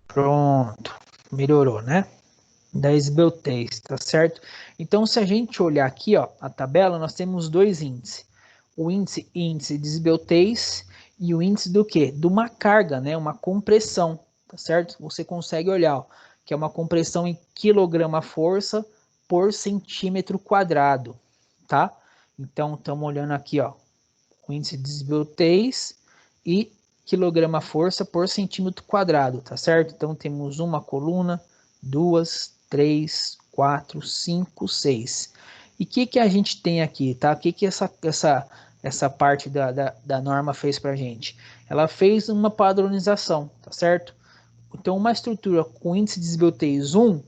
Speaker 1: Pronto, melhorou, né? Da esbeltez, tá certo? Então, se a gente olhar aqui, ó, a tabela, nós temos dois índices. O índice de esbeltez e o índice do quê? De uma carga, né? Uma compressão, tá certo? Você consegue olhar, ó, que é uma compressão em quilograma-força por centímetro quadrado, tá? Então, estamos olhando aqui, ó, o índice de esbeltez e quilograma-força por centímetro quadrado, tá certo? Então, temos uma coluna, 2, 3, 4, 5, 6. E o que a gente tem aqui, tá? O que essa parte da norma fez para a gente? Ela fez uma padronização, tá certo? Então, uma estrutura com índice de esbeltez 1,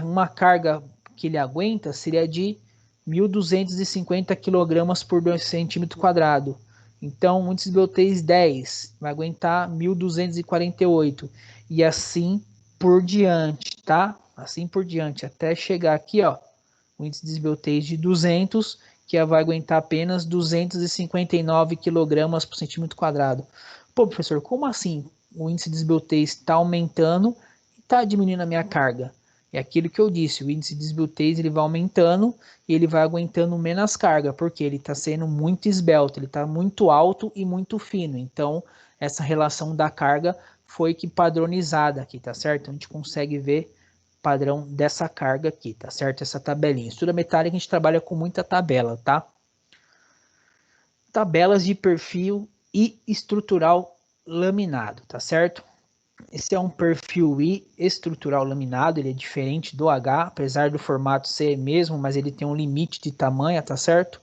Speaker 1: uma carga que ele aguenta seria de 1.250 kg por centímetro quadrado. Então, o índice de esbeltez 10 vai aguentar 1.248. E assim por diante, tá? Assim por diante, até chegar aqui, ó, o índice de esbeltez de 200, que vai aguentar apenas 259 kg por centímetro quadrado. Pô, professor, como assim? O índice de esbeltez está aumentando e está diminuindo a minha carga. É aquilo que eu disse, o índice de esbeltez ele vai aumentando e ele vai aguentando menos carga, porque ele está sendo muito esbelto, ele está muito alto e muito fino. Então, essa relação da carga foi que padronizada aqui, tá certo? A gente consegue ver o padrão dessa carga aqui, tá certo? Essa tabelinha. Estrutura metálica a gente trabalha com muita tabela, tá? Tabelas de perfil e estrutural laminado, tá certo? Esse é um perfil I estrutural laminado, ele é diferente do H, apesar do formato ser mesmo, mas ele tem um limite de tamanho, tá certo?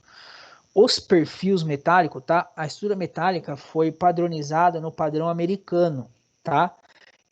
Speaker 1: Os perfis metálicos, tá? A estrutura metálica foi padronizada no padrão americano, tá?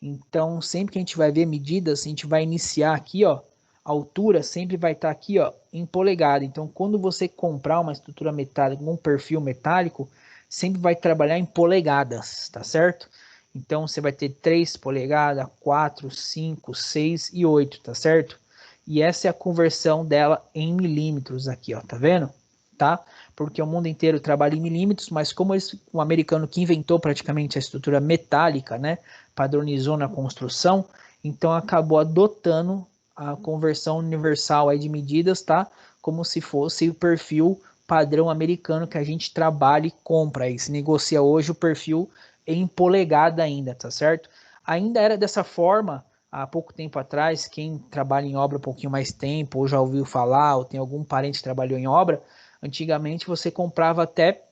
Speaker 1: Então, sempre que a gente vai ver medidas, a gente vai iniciar aqui, ó, a altura sempre vai estar aqui, ó, em polegada. Então, quando você comprar uma estrutura metálica, um perfil metálico, sempre vai trabalhar em polegadas, tá certo? Então, você vai ter 3 polegadas, 4, 5, 6 e 8, tá certo? E essa é a conversão dela em milímetros aqui, ó, tá vendo? Tá? Porque o mundo inteiro trabalha em milímetros, mas como o americano que inventou praticamente a estrutura metálica, né, padronizou na construção, então acabou adotando a conversão universal aí de medidas, tá? Como se fosse o perfil padrão americano que a gente trabalha e compra aí. Se negocia hoje o perfil em polegada ainda, tá certo? Ainda era dessa forma há pouco tempo atrás. Quem trabalha em obra um pouquinho mais tempo, ou já ouviu falar, ou tem algum parente que trabalhou em obra, antigamente você comprava até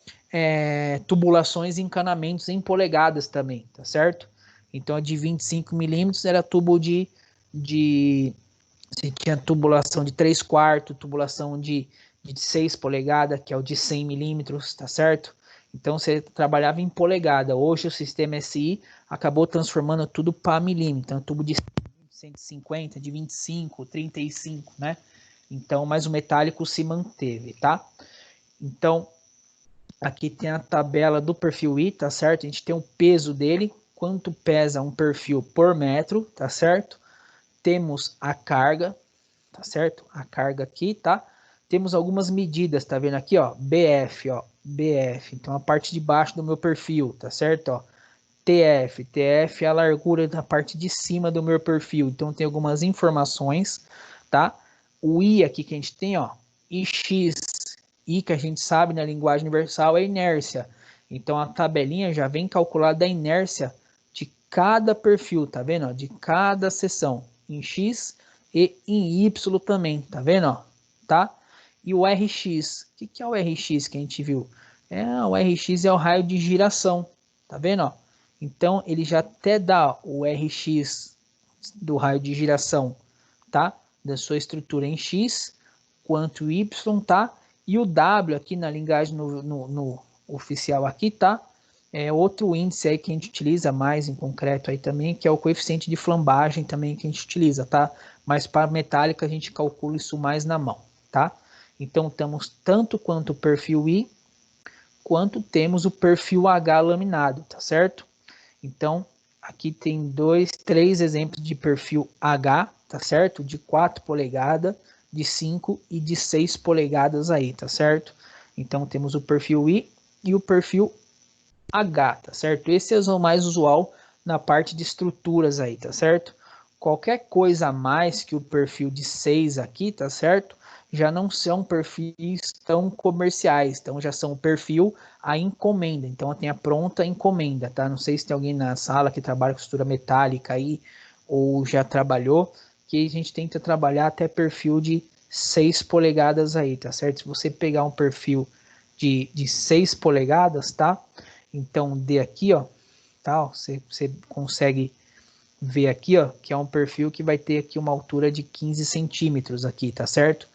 Speaker 1: tubulações e encanamentos em polegadas também, tá certo? Então a de 25 milímetros era tubo você tinha tubulação de 3/4, tubulação de 6 polegadas, que é o de 100 milímetros, tá certo? Então você trabalhava em polegada. Hoje o sistema SI acabou transformando tudo para milímetro. Então tubo de 150, de 25, 35, né? Então, mas o metálico se manteve, tá? Então, aqui tem a tabela do perfil I, tá certo? A gente tem o peso dele, quanto pesa um perfil por metro, tá certo? Temos a carga, tá certo? A carga aqui, tá? Temos algumas medidas, tá vendo aqui, ó? BF, ó. BF, então a parte de baixo do meu perfil, tá certo? Ó, TF é a largura da parte de cima do meu perfil, então tem algumas informações, tá? O I aqui que a gente tem, ó, IX, I que a gente sabe na linguagem universal é inércia, então a tabelinha já vem calculada a inércia de cada perfil, tá vendo? Ó, de cada seção, em X e em Y também, tá vendo? Ó, tá? E o RX, o que é o RX que a gente viu? O RX é o raio de giração, tá vendo? Ó? Então, ele já até dá o RX do raio de giração, tá? Da sua estrutura em X, quanto Y, tá? E o W aqui na linguagem no oficial aqui, tá? outro índice aí que a gente utiliza mais em concreto aí também, que é o coeficiente de flambagem também que a gente utiliza, tá? Mas para metálica a gente calcula isso mais na mão, tá? Então temos tanto quanto o perfil I, quanto temos o perfil H laminado, tá certo? Então, aqui tem 3 exemplos de perfil H, tá certo? De 4 polegadas, de 5 e de 6 polegadas aí, tá certo? Então, temos o perfil I e o perfil H, tá certo? Esse é o mais usual na parte de estruturas aí, tá certo? Qualquer coisa a mais que o perfil de 6 aqui, tá certo? Já não são perfis tão comerciais, então já são o perfil a encomenda, então tem a pronta encomenda, tá? Não sei se tem alguém na sala que trabalha com costura metálica aí, ou já trabalhou, que a gente tenta trabalhar até perfil de 6 polegadas aí, tá certo? Se você pegar um perfil de 6 polegadas, tá? Então, dê aqui, ó, tá? Você consegue ver aqui, ó, que é um perfil que vai ter aqui uma altura de 15 centímetros aqui, tá certo?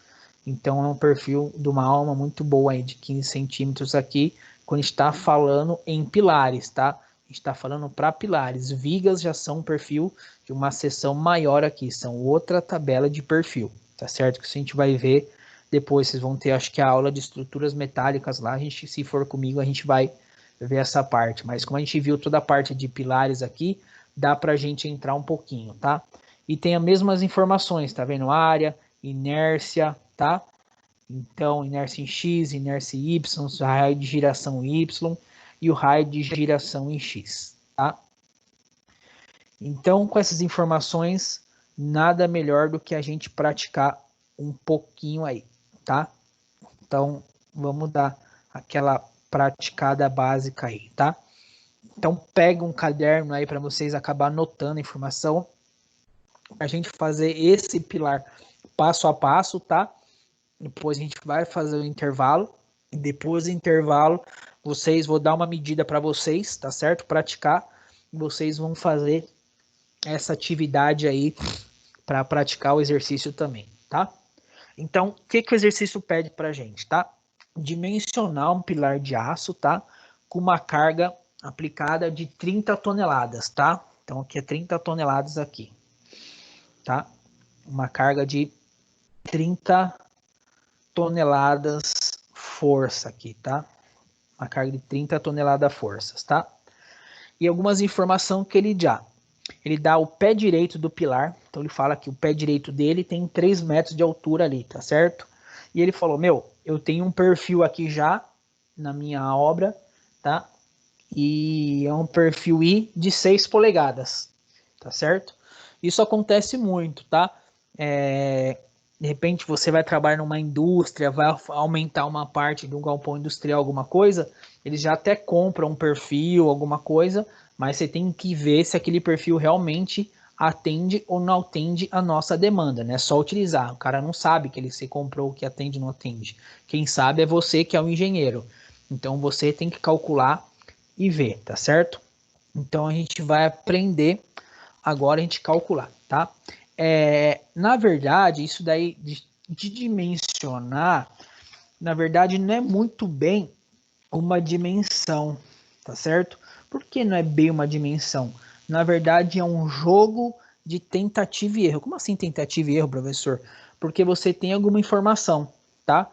Speaker 1: Então, é um perfil de uma alma muito boa aí, de 15 centímetros aqui, quando a gente está falando em pilares, tá? A gente está falando para pilares. Vigas já são um perfil de uma seção maior aqui, são outra tabela de perfil, tá certo? Que a gente vai ver depois, vocês vão ter, acho que a aula de estruturas metálicas lá, a gente, se for comigo, a gente vai ver essa parte. Mas como a gente viu toda a parte de pilares aqui, dá para a gente entrar um pouquinho, tá? E tem as mesmas informações, tá vendo? Área, inércia, tá? Então, inércia em X, inércia em Y, o raio de giração em Y e o raio de giração em X, tá? Então, com essas informações, nada melhor do que a gente praticar um pouquinho aí, tá? Então, vamos dar aquela praticada básica aí, tá? Então, pega um caderno aí para vocês acabar anotando a informação, a gente fazer esse pilar passo a passo, tá? Depois a gente vai fazer o intervalo, e depois do intervalo, vou dar uma medida para vocês, tá certo? Praticar, e vocês vão fazer essa atividade aí para praticar o exercício também, tá? Então, o que o exercício pede pra gente, tá? Dimensionar um pilar de aço, tá? Com uma carga aplicada de 30 toneladas, tá? Então, aqui é 30 toneladas aqui, tá? Uma carga de 30 toneladas força aqui, tá? Uma carga de 30 toneladas forças, tá? E algumas informações que ele dá. Ele dá o pé direito do pilar, então ele fala que o pé direito dele tem 3 metros de altura ali, tá certo? E ele falou, eu tenho um perfil aqui já na minha obra, tá? E é um perfil I de 6 polegadas, tá certo? Isso acontece muito, tá? De repente você vai trabalhar numa indústria, vai aumentar uma parte de um galpão industrial, alguma coisa, eles já até compram um perfil, alguma coisa, mas você tem que ver se aquele perfil realmente atende ou não atende a nossa demanda, né? Só utilizar. O cara não sabe que você comprou, que atende ou não atende. Quem sabe é você que é o engenheiro. Então você tem que calcular e ver, tá certo? Então a gente vai aprender agora a gente calcular, tá? Na verdade, isso daí de dimensionar, na verdade não é muito bem uma dimensão, tá certo? Por que não é bem uma dimensão? Na verdade, é um jogo de tentativa e erro. Como assim tentativa e erro, professor? Porque você tem alguma informação, tá?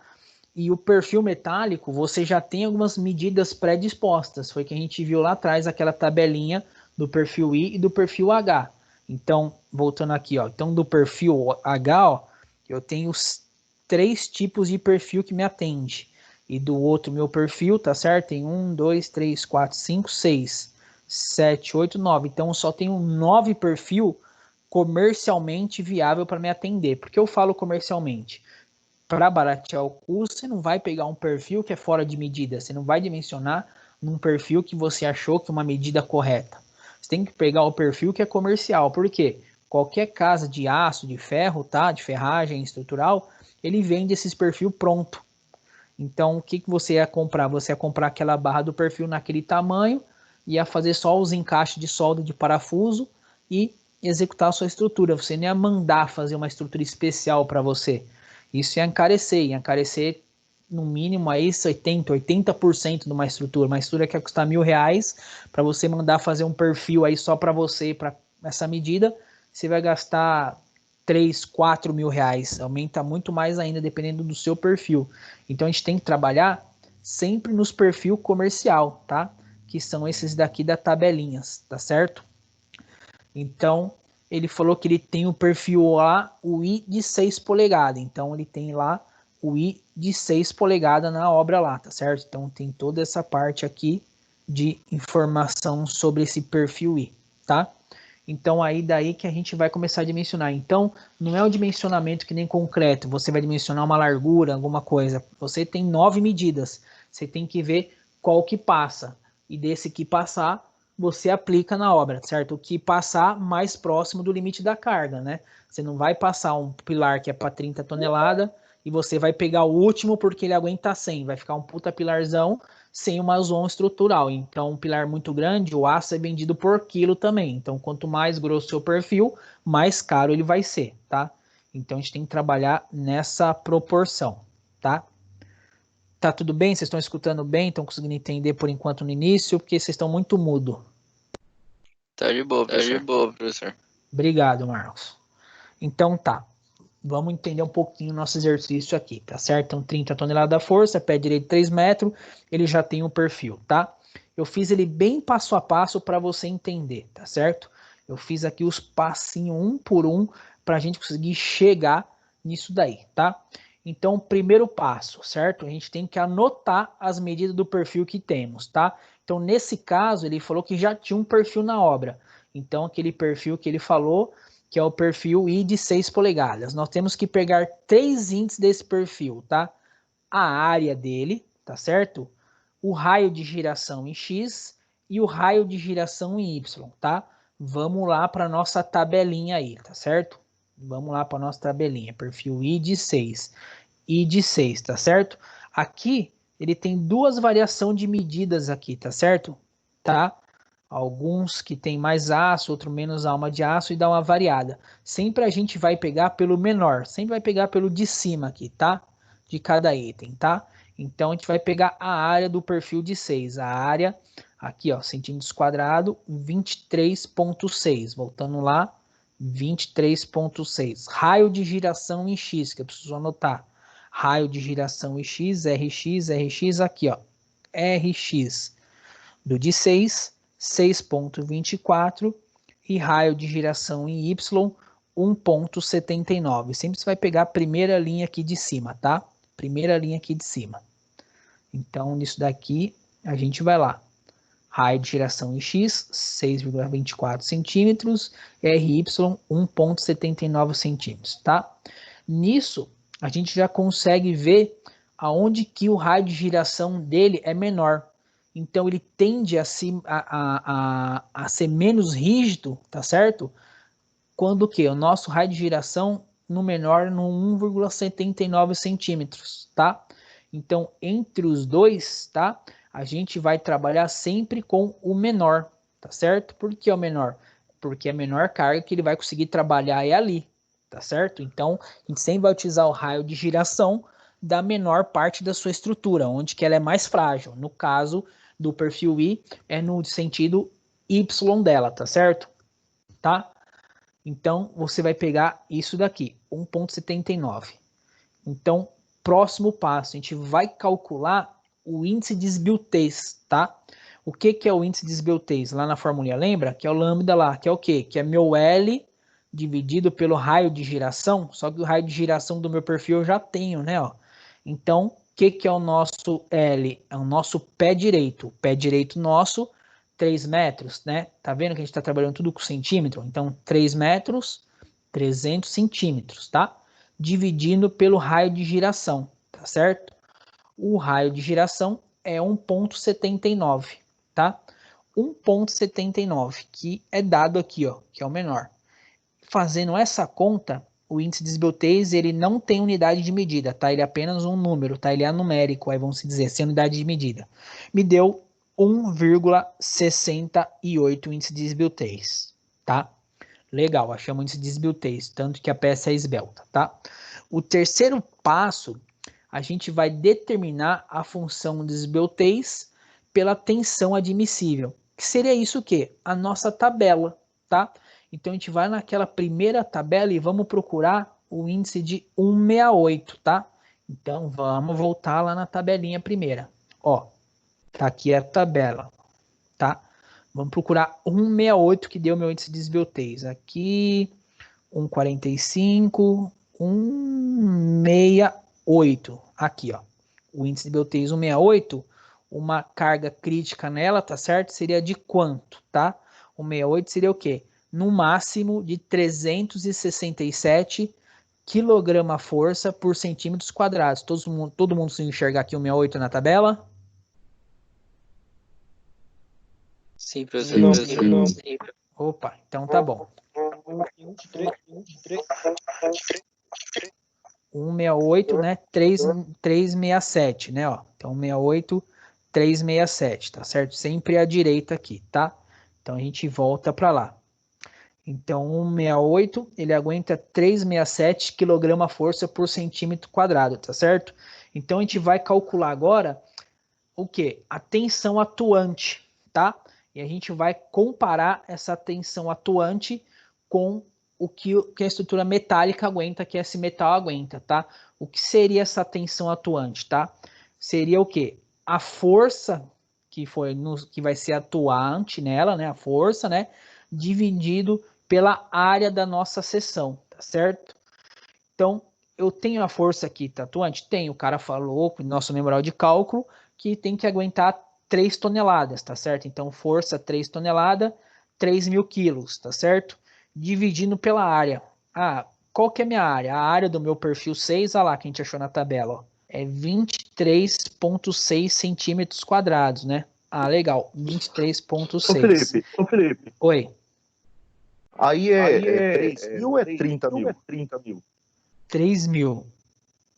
Speaker 1: E o perfil metálico, você já tem algumas medidas predispostas. Foi que a gente viu lá atrás, aquela tabelinha do perfil I e do perfil H. Então, voltando aqui, ó. Então, do perfil H, ó, eu tenho os 3 tipos de perfil que me atende. E do outro meu perfil, tá certo? Tem 1, 2, 3, 4, 5, 6, 7, 8, 9. Então, eu só tenho 9 perfil comercialmente viável para me atender. Por que eu falo comercialmente? Para baratear o custo, você não vai pegar um perfil que é fora de medida. Você não vai dimensionar num perfil que você achou que é uma medida correta. Você tem que pegar o perfil que é comercial. Por quê? Qualquer casa de aço, de ferro, tá? De ferragem estrutural, ele vende esses perfil pronto. Então, o que você ia comprar? Você ia comprar aquela barra do perfil naquele tamanho, ia fazer só os encaixes de solda de parafuso e executar a sua estrutura. Você nem ia mandar fazer uma estrutura especial para você. Isso ia encarecer no mínimo aí 80% de uma estrutura que vai custar R$1.000, para você mandar fazer um perfil aí só para você, para essa medida, você vai gastar 3, 4 mil reais, aumenta muito mais ainda dependendo do seu perfil. Então a gente tem que trabalhar sempre nos perfil comercial, tá? Que são esses daqui da tabelinhas, tá certo? Então ele falou que ele tem o perfil lá, o I de 6 polegadas, então ele tem lá o I de 6 polegadas na obra lá, tá certo? Então tem toda essa parte aqui de informação sobre esse perfil I, tá? Então aí daí que a gente vai começar a dimensionar. Então não é um dimensionamento que nem concreto, você vai dimensionar uma largura, alguma coisa. Você tem 9 medidas, você tem que ver qual que passa. E desse que passar, você aplica na obra, certo? O que passar mais próximo do limite da carga, né? Você não vai passar um pilar que é para 30 toneladas e você vai pegar o último porque ele aguenta 100. Vai ficar um puta pilarzão sem uma zona estrutural. Então, um pilar muito grande, o aço é vendido por quilo também. Então, quanto mais grosso o seu perfil, mais caro ele vai ser, tá? Então, a gente tem que trabalhar nessa proporção, tá? Tá tudo bem? Vocês estão escutando bem? Estão conseguindo entender por enquanto no início? Porque vocês estão muito mudo.
Speaker 8: Tá de boa, professor.
Speaker 1: Obrigado, Marcos. Então tá. Vamos entender um pouquinho o nosso exercício aqui, tá certo? Então 30 toneladas da força, pé direito 3 metros, ele já tem um perfil, tá? Eu fiz ele bem passo a passo para você entender, tá certo? Eu fiz aqui os passinhos um por um para a gente conseguir chegar nisso daí, tá? Então, primeiro passo, certo? A gente tem que anotar as medidas do perfil que temos, tá? Então, nesse caso, ele falou que já tinha um perfil na obra. Então, aquele perfil que ele falou, que é o perfil I de 6 polegadas. Nós temos que pegar 3 índices desse perfil, tá? A área dele, tá certo? O raio de giração em X e o raio de giração em Y, tá? Vamos lá para nossa tabelinha aí, tá certo? Vamos lá para nossa tabelinha, perfil I de 6. I de 6, tá certo? Aqui, ele tem duas variações de medidas aqui, tá certo? Tá? Alguns que tem mais aço, outro menos alma de aço e dá uma variada. Sempre a gente vai pegar pelo menor, sempre vai pegar pelo de cima aqui, tá? De cada item, tá? Então a gente vai pegar a área do perfil de 6. A área, aqui ó, centímetros quadrados, 23,6. Voltando lá, 23,6. Raio de giração em X, que eu preciso anotar. Raio de giração em X, RX, aqui ó, RX. Do de 6, 6,24 e raio de giração em Y 1,79. Sempre você vai pegar a primeira linha aqui de cima, tá? Primeira linha aqui de cima. Então, nisso daqui, a gente vai lá. Raio de giração em X, 6,24 centímetros, RY, 1,79 centímetros, tá? Nisso, a gente já consegue ver aonde que o raio de giração dele é menor. Então ele tende a ser menos rígido, tá certo? Quando o que? O nosso raio de giração no menor no 1,79 centímetros, tá? Então entre os dois, tá? A gente vai trabalhar sempre com o menor, tá certo? Por que o menor? Porque a menor carga que ele vai conseguir trabalhar é ali, tá certo? Então a gente sempre vai utilizar o raio de giração da menor parte da sua estrutura, onde que ela é mais frágil. No caso do perfil I, é no sentido Y dela, tá certo? Tá? Então, você vai pegar isso daqui, 1,79. Então, próximo passo, a gente vai calcular o índice de esbeltez, tá? O que é o índice de esbeltez? Lá na formulinha, lembra? Que é o lambda lá, que é o quê? Que é meu L dividido pelo raio de giração, só que o raio de giração do meu perfil eu já tenho, né? Ó. Então, o que é o nosso L? É o nosso pé direito. O pé direito nosso, 3 metros, né? Tá vendo que a gente tá trabalhando tudo com centímetro? Então, 3 metros, 300 centímetros, tá? Dividindo pelo raio de giração, tá certo? O raio de giração é 1,79, tá? 1,79, que é dado aqui, ó, que é o menor. Fazendo essa conta, o índice de esbeltez, ele não tem unidade de medida, tá? Ele é apenas um número, tá? Ele é numérico, aí vamos dizer, sem unidade de medida. Me deu 1,68 índice de esbeltez, tá? Legal, achamos índice de esbeltez, tanto que a peça é esbelta, tá? O terceiro passo, a gente vai determinar a função de esbeltez pela tensão admissível. Que seria isso o quê? A nossa tabela, tá? Então, a gente vai naquela primeira tabela e vamos procurar o índice de 168, tá? Então, vamos voltar lá na tabelinha primeira. Ó, tá aqui a tabela, tá? Vamos procurar 168, que deu meu índice de esbeltez. Aqui, 145, 168. Aqui, ó. O índice de esbeltez 168, uma carga crítica nela, tá certo? Seria de quanto, tá? 168 seria o quê? No máximo de 367 kg-força por centímetros quadrados. Todo mundo se enxergar aqui o 168 na tabela?
Speaker 8: Sim, professor.
Speaker 2: Sim.
Speaker 1: Opa, então tá bom. 168, né? 367, né? Ó. Então, 168, 367, tá certo? Sempre à direita aqui, tá? Então, a gente volta para lá. Então, 168, ele aguenta 367 kg-força por centímetro quadrado, tá certo? Então, a gente vai calcular agora o quê? A tensão atuante, tá? E a gente vai comparar essa tensão atuante com o que a estrutura metálica aguenta, que esse metal aguenta, tá? O que seria essa tensão atuante, tá? Seria o quê? A força que vai ser atuante nela, né? A força, né? Dividido pela área da nossa seção, tá certo? Então, eu tenho a força aqui, tá atuante? Tem, o cara falou, no nosso memorial de cálculo, que tem que aguentar 3 toneladas, tá certo? Então, força 3 toneladas, 3.000 quilos, tá certo? Dividindo pela área. Ah, qual que é a minha área? A área do meu perfil 6, olha lá que a gente achou na tabela, ó. É 23,6 centímetros quadrados, né? Ah, legal, 23,6.
Speaker 2: Ô Felipe.
Speaker 1: Oi.
Speaker 2: Aí é 3 mil ou é 30 mil?
Speaker 1: 3 mil.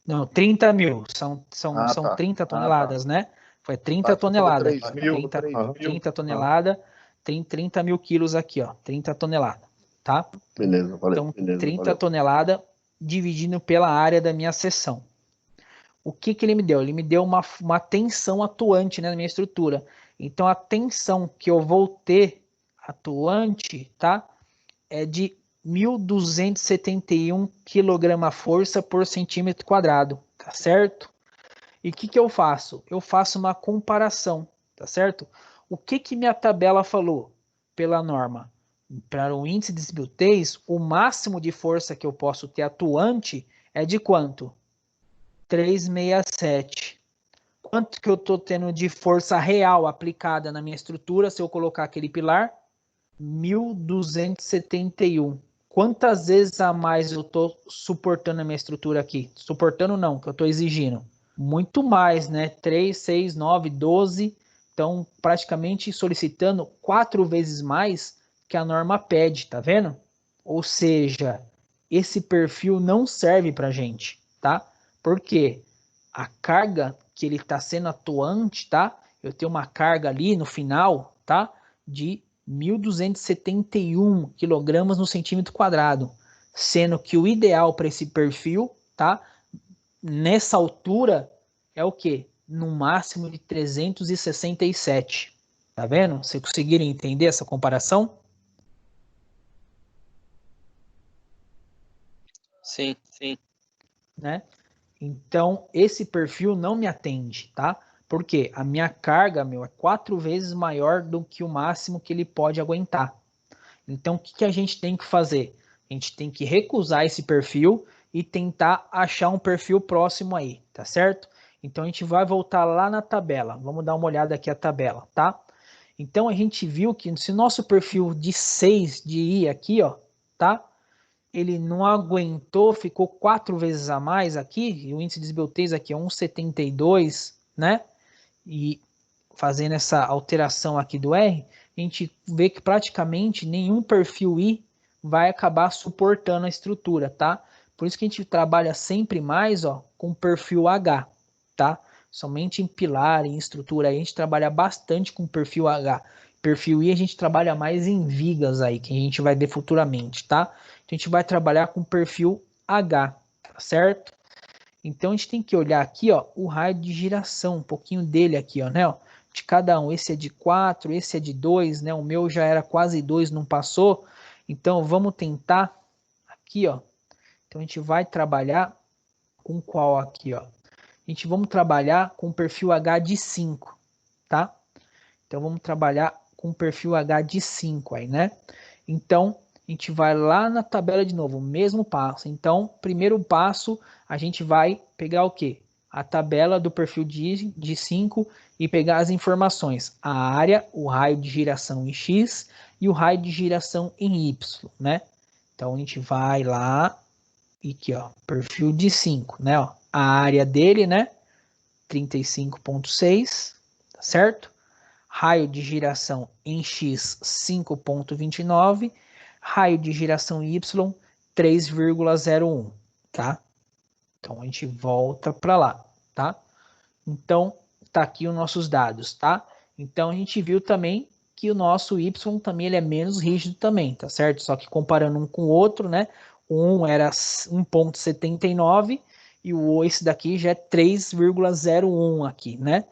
Speaker 1: Não, 30 mil. São
Speaker 2: tá.
Speaker 1: 30 toneladas, né? Foi 30 toneladas. 30 toneladas, tem 30 mil quilos aqui, ó. 30 toneladas, tá?
Speaker 2: Beleza, valeu.
Speaker 1: Então, 30 toneladas dividindo pela área da minha seção. O que ele me deu? Ele me deu uma tensão atuante, né, na minha estrutura. Então, a tensão que eu vou ter atuante, tá? É de 1.271 kg-força por centímetro quadrado, tá certo? E o que eu faço? Eu faço uma comparação, tá certo? O que minha tabela falou pela norma? Para o índice de esbeltez, o máximo de força que eu posso ter atuante é de quanto? 367. Quanto que eu estou tendo de força real aplicada na minha estrutura se eu colocar aquele pilar? 1.271. Quantas vezes a mais eu estou suportando a minha estrutura aqui? Suportando não, que eu estou exigindo. Muito mais, né? 3, 6, 9, 12. Então, praticamente solicitando 4 vezes mais que a norma pede, tá vendo? Ou seja, esse perfil não serve para gente, tá? Porque a carga que ele está sendo atuante, tá? Eu tenho uma carga ali no final, tá? De 1.271 kg no centímetro quadrado, sendo que o ideal para esse perfil, tá? Nessa altura é o quê? No máximo de 367. Tá vendo? Vocês conseguiram entender essa comparação?
Speaker 8: Sim.
Speaker 1: Né? Então, esse perfil não me atende, tá? Porque a minha carga, é 4 vezes maior do que o máximo que ele pode aguentar. Então, o que a gente tem que fazer? A gente tem que recusar esse perfil e tentar achar um perfil próximo aí, tá certo? Então, a gente vai voltar lá na tabela. Vamos dar uma olhada aqui a tabela, tá? Então, a gente viu que se nosso perfil de 6 de I aqui, ó, tá? Ele não aguentou, ficou 4 vezes a mais aqui, e o índice de esbeltez aqui é 1,72, né? E fazendo essa alteração aqui do R, a gente vê que praticamente nenhum perfil I vai acabar suportando a estrutura, tá? Por isso que a gente trabalha sempre mais, ó, com perfil H, tá? Somente em pilar, em estrutura, aí a gente trabalha bastante com perfil H. Perfil I a gente trabalha mais em vigas aí, que a gente vai ver futuramente, tá? Então a gente vai trabalhar com perfil H, tá certo? Então, a gente tem que olhar aqui, ó, o raio de giração, um pouquinho dele aqui, ó, né, ó, de cada um. Esse é de 4, esse é de 2, né, o meu já era quase 2, não passou. Então, vamos tentar aqui, ó. Então, a gente vai trabalhar com qual aqui, ó? Vamos trabalhar com o perfil H de 5, tá? Então, vamos trabalhar com o perfil H de 5 aí, né? Então, a gente vai lá na tabela de novo, mesmo passo. Então, primeiro passo, a gente vai pegar o quê? A tabela do perfil de 5 e pegar as informações. A área, o raio de giração em X e o raio de giração em Y, né? Então, a gente vai lá e aqui, ó, perfil de 5, né? Ó, a área dele, né? 35,6, tá certo? Raio de giração em X, 5,29. Raio de giração em Y, 3,01, tá? Então, a gente volta para lá, tá? Então, tá aqui os nossos dados, tá? Então, a gente viu também que o nosso Y também ele é menos rígido também, tá certo? Só que comparando um com o outro, né? Um era 1,79 e esse daqui já é 3,01 aqui, né?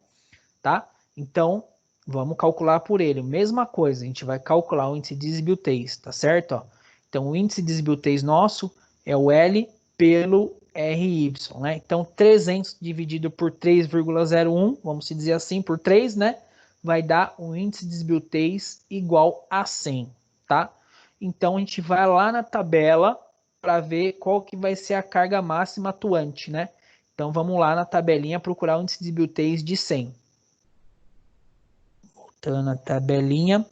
Speaker 1: Tá? Então, vamos calcular por ele. Mesma coisa, a gente vai calcular o índice de desbiltez, tá certo? Ó, então, o índice de desbiltez nosso é o L pelo RY, né? Então, 300 dividido por 3,01, vamos dizer assim, por 3, né? Vai dar um índice de desbiltez igual a 100, tá? Então, a gente vai lá na tabela para ver qual que vai ser a carga máxima atuante, né? Então, vamos lá na tabelinha procurar o índice de desbiltez de 100. Voltando na tabelinha,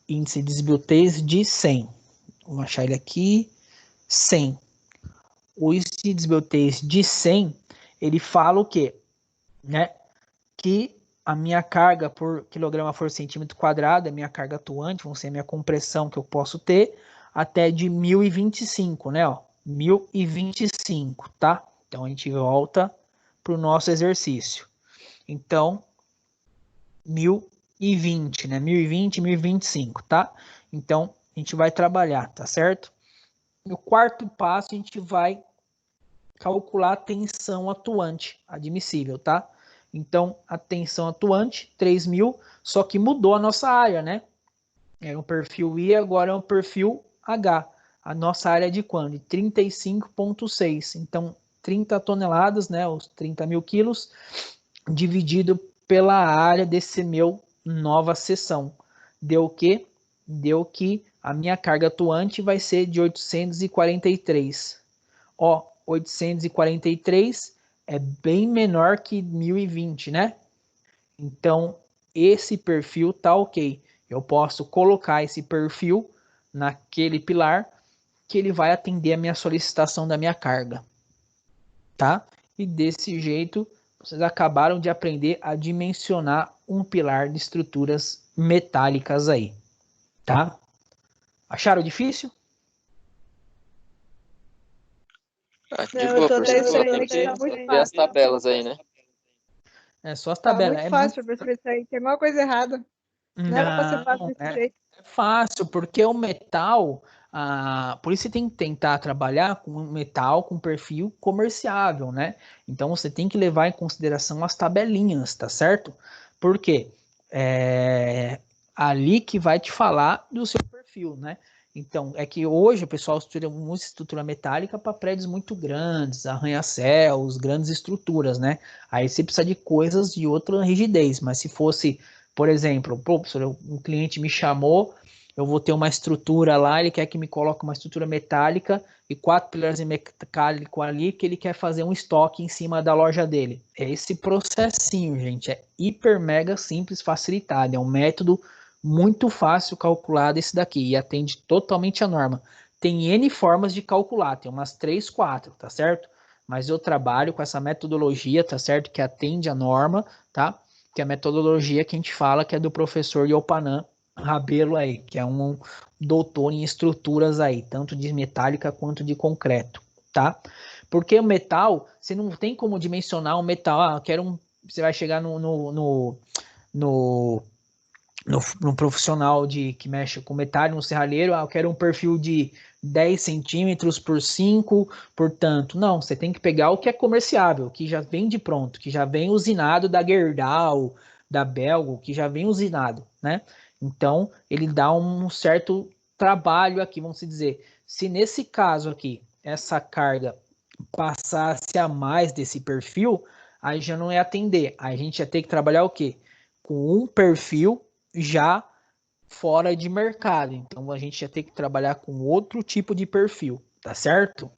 Speaker 1: índice de desbiltez de 100. Vamos achar ele aqui, 100. O índice de desbiltez de 100, ele fala o quê? Né? Que a minha carga por quilograma por centímetro quadrado, a minha carga atuante, vão ser a minha compressão que eu posso ter, até de 1025, né? Ó, 1025, tá? Então, a gente volta para o nosso exercício. Então, 1020, né? 1020, 1025, tá? Então, a gente vai trabalhar, tá certo? No quarto passo, a gente vai calcular a tensão atuante admissível, tá? Então, a tensão atuante, 3.000, só que mudou a nossa área, né? Era um perfil I, agora é um perfil H. A nossa área é de quanto? De 35,6. Então, 30 toneladas, né? Os 30 mil quilos, dividido pela área desse meu nova seção. Deu o quê? Deu que a minha carga atuante vai ser de 843. Ó, 843 é bem menor que 1020, né? Então, esse perfil tá ok. Eu posso colocar esse perfil naquele pilar que ele vai atender a minha solicitação da minha carga, tá? E desse jeito, vocês acabaram de aprender a dimensionar um pilar de estruturas metálicas aí, tá? Acharam difícil?
Speaker 8: De boa, professor, só tem que ver as tabelas aí, né?
Speaker 1: É só as tabelas.
Speaker 3: Tá muito fácil, professor, isso aí. Tem alguma coisa errada. Não era pra ser fácil desse jeito.
Speaker 1: É fácil, porque o metal, por isso você tem que tentar trabalhar com metal com perfil comerciável, né? Então você tem que levar em consideração as tabelinhas, tá certo? Porque é ali que vai te falar do seu perfil, né? Então, é que hoje o pessoal estuda muita estrutura metálica para prédios muito grandes, arranha-céus, grandes estruturas, né? Aí você precisa de coisas de outra rigidez, mas se fosse, por exemplo, professor, um cliente me chamou, eu vou ter uma estrutura lá, ele quer que me coloque uma estrutura metálica e 4 pilares metálicos ali, que ele quer fazer um estoque em cima da loja dele. É esse processinho, gente, é hiper mega simples, facilitado, é um método muito fácil calculado esse daqui e atende totalmente a norma. Tem N formas de calcular, tem umas 3, 4, tá certo? Mas eu trabalho com essa metodologia, tá certo? Que atende a norma, tá? Que é a metodologia que a gente fala que é do professor Yopanan Rabelo aí, que é um doutor em estruturas aí, tanto de metálica quanto de concreto, tá? Porque o metal, você não tem como dimensionar um metal, você vai chegar no profissional que mexe com metal, no serralheiro, eu quero um perfil de 10 centímetros por 5, portanto, não, você tem que pegar o que é comerciável, que já vem de pronto, que já vem usinado da Gerdau, da Belgo, que já vem usinado, né? Então, ele dá um certo trabalho aqui, vamos dizer. Se nesse caso aqui, essa carga passasse a mais desse perfil, aí já não é atender. Aí a gente ia ter que trabalhar o quê? Com um perfil já fora de mercado. Então a gente ia ter que trabalhar com outro tipo de perfil, tá certo?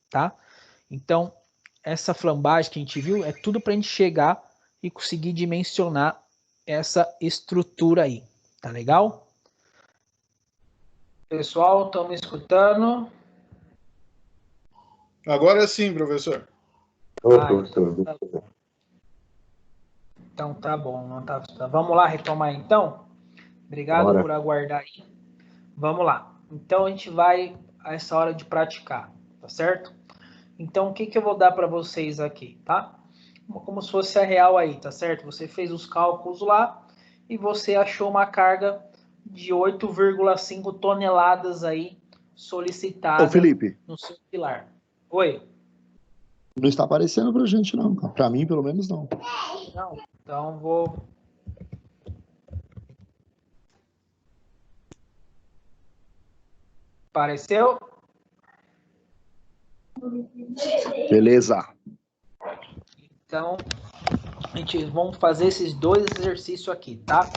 Speaker 1: Tá? Então, essa flambagem que a gente viu é tudo para a gente chegar e conseguir dimensionar essa estrutura aí. Tá legal? Pessoal, estão me escutando?
Speaker 5: Agora sim, professor.
Speaker 1: Então tá bom, não tá. Vamos lá retomar então? Obrigado por aguardar aí. Vamos lá. Então a gente vai a essa hora de praticar, tá certo? Então o que eu vou dar para vocês aqui, tá? Como se fosse a real aí, tá certo? Você fez os cálculos lá e você achou uma carga de 8,5 toneladas aí solicitada no seu pilar. Oi?
Speaker 2: Não está aparecendo pra gente, não. Para mim, pelo menos, não.
Speaker 1: Não, então vou... Apareceu?
Speaker 2: Beleza.
Speaker 1: Então, vamos fazer esses dois exercícios aqui, tá?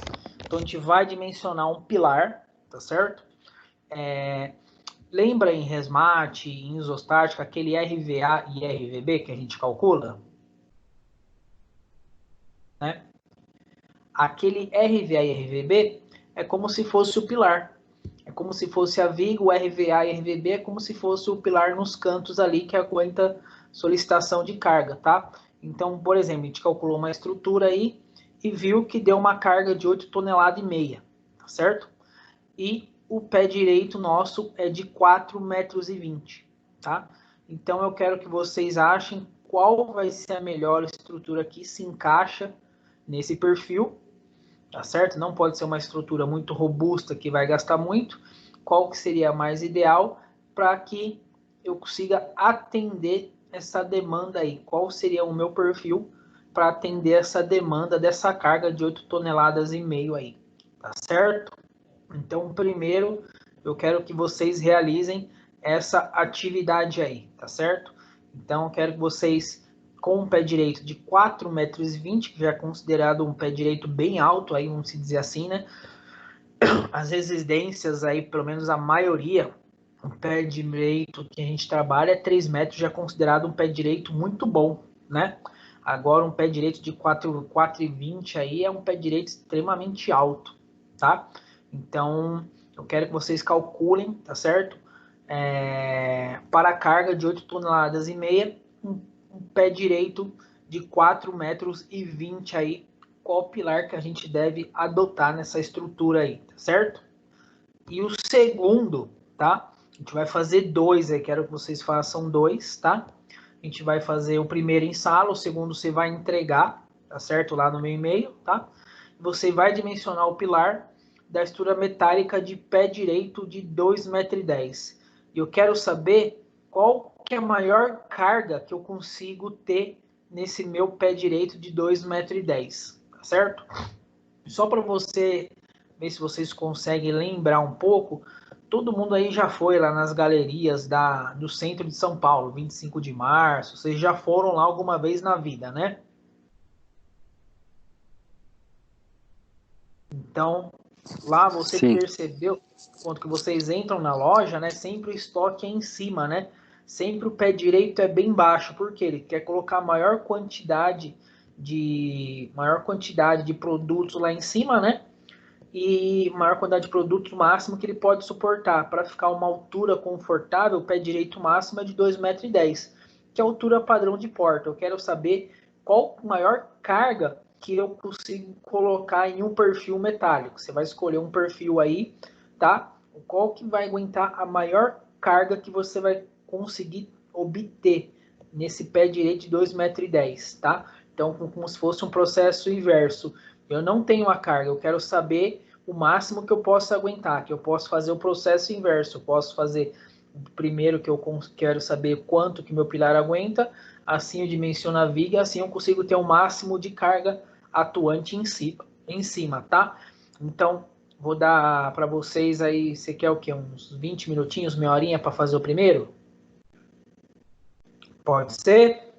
Speaker 1: Então, a gente vai dimensionar um pilar, tá certo? Lembra em resmate, em isostática, aquele RVA e RVB que a gente calcula? Né? Aquele RVA e RVB é como se fosse o pilar. É como se fosse a viga, o RVA e RVB é como se fosse o pilar nos cantos ali que aguenta solicitação de carga, tá? Então, por exemplo, a gente calculou uma estrutura aí e viu que deu uma carga de 8,5 toneladas, tá certo? E o pé direito nosso é de 4,20 metros, tá? Então, eu quero que vocês achem qual vai ser a melhor estrutura que se encaixa nesse perfil, tá certo? Não pode ser uma estrutura muito robusta que vai gastar muito. Qual que seria a mais ideal para que eu consiga atender essa demanda aí? Qual seria o meu perfil para atender essa demanda dessa carga de 8,5 toneladas aí, tá certo? Então, primeiro, eu quero que vocês realizem essa atividade aí, tá certo? Então, eu quero que vocês, com um pé direito de 4,20 metros, que já é considerado um pé direito bem alto, aí vamos dizer assim, né? As residências aí, pelo menos a maioria, o pé direito que a gente trabalha é 3 metros, já é considerado um pé direito muito bom, né? Agora, um pé direito de 4,20 aí é um pé direito extremamente alto, tá? Então, eu quero que vocês calculem, tá certo? Para a carga de 8,5 toneladas, um pé direito de 4,20 metros aí, qual pilar que a gente deve adotar nessa estrutura aí, tá certo? E o segundo, tá? A gente vai fazer dois aí, quero que vocês façam dois, tá? A gente vai fazer o primeiro em sala, o segundo você vai entregar, tá certo? Lá no meu e-mail, tá? Você vai dimensionar o pilar da estrutura metálica de pé direito de 2,10 metros. E eu quero saber qual que é a maior carga que eu consigo ter nesse meu pé direito de 2,10 metros, tá certo? Só para você ver se vocês conseguem lembrar um pouco, todo mundo aí já foi lá nas galerias do centro de São Paulo, 25 de março, vocês já foram lá alguma vez na vida, né? Então, lá você percebeu, quando que vocês entram na loja, né? Sempre o estoque é em cima, né? Sempre o pé direito é bem baixo, porque ele quer colocar maior quantidade de produtos lá em cima, né? E maior quantidade de produtos máximo que ele pode suportar. Para ficar uma altura confortável, o pé direito máximo é de 2,10 metros, que é a altura padrão de porta. Eu quero saber qual a maior carga que eu consigo colocar em um perfil metálico. Você vai escolher um perfil aí, tá? Qual que vai aguentar a maior carga que você vai conseguir obter nesse pé direito de 2,10 metros, tá? Então, como se fosse um processo inverso. Eu não tenho a carga, eu quero saber o máximo que eu posso aguentar, que eu posso fazer o processo inverso, eu posso fazer primeiro que eu quero saber quanto que meu pilar aguenta, assim eu dimensiono a viga, assim eu consigo ter o máximo de carga atuante em cima, tá? Então, vou dar para vocês aí, você quer o quê? Uns 20 minutinhos, meia horinha para fazer o primeiro? Pode ser?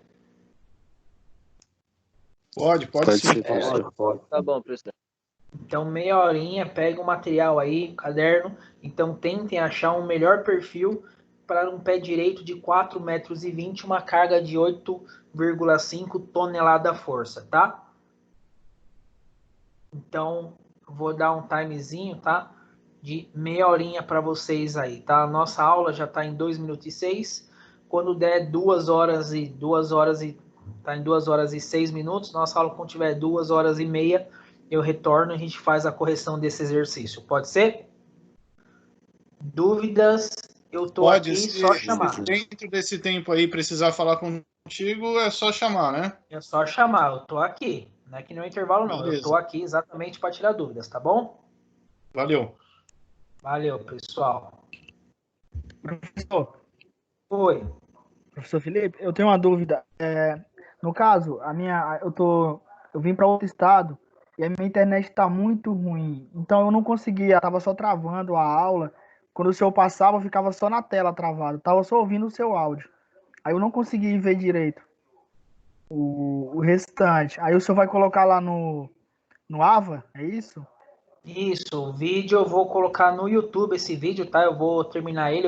Speaker 5: Pode sim.
Speaker 8: Ser, pode. Tá bom, professor.
Speaker 1: Então, meia horinha, pega o material aí, caderno. Então, tentem achar um melhor perfil para um pé direito de 4,20 metros, uma carga de 8,5 tonelada força, tá? Então, vou dar um timezinho, tá? De meia horinha para vocês aí, tá? A nossa aula já está em 2 minutos e 6. Quando der 2 horas tá em 2 horas e 6 minutos, nossa aula quando tiver 2 horas e meia, eu retorno e a gente faz a correção desse exercício. Pode ser? Dúvidas? Eu tô aqui, só chamar.
Speaker 5: Se dentro desse tempo aí precisar falar contigo, é só chamar, né?
Speaker 1: É só chamar, eu tô aqui. Não é que não é intervalo, não.
Speaker 5: Beleza.
Speaker 1: Eu tô aqui exatamente para tirar dúvidas, tá bom?
Speaker 5: Valeu.
Speaker 1: Valeu, pessoal.
Speaker 9: Professor.
Speaker 1: Oi.
Speaker 9: Professor Felipe, eu tenho uma dúvida. No caso, eu vim para outro estado e a minha internet está muito ruim. Então eu não conseguia, estava só travando a aula. Quando o senhor passava, eu ficava só na tela travado. Estava só ouvindo o seu áudio. Aí eu não consegui ver direito o restante. Aí o senhor vai colocar lá no AVA, é isso?
Speaker 1: Isso, o vídeo eu vou colocar no YouTube esse vídeo, tá? Eu vou terminar ele,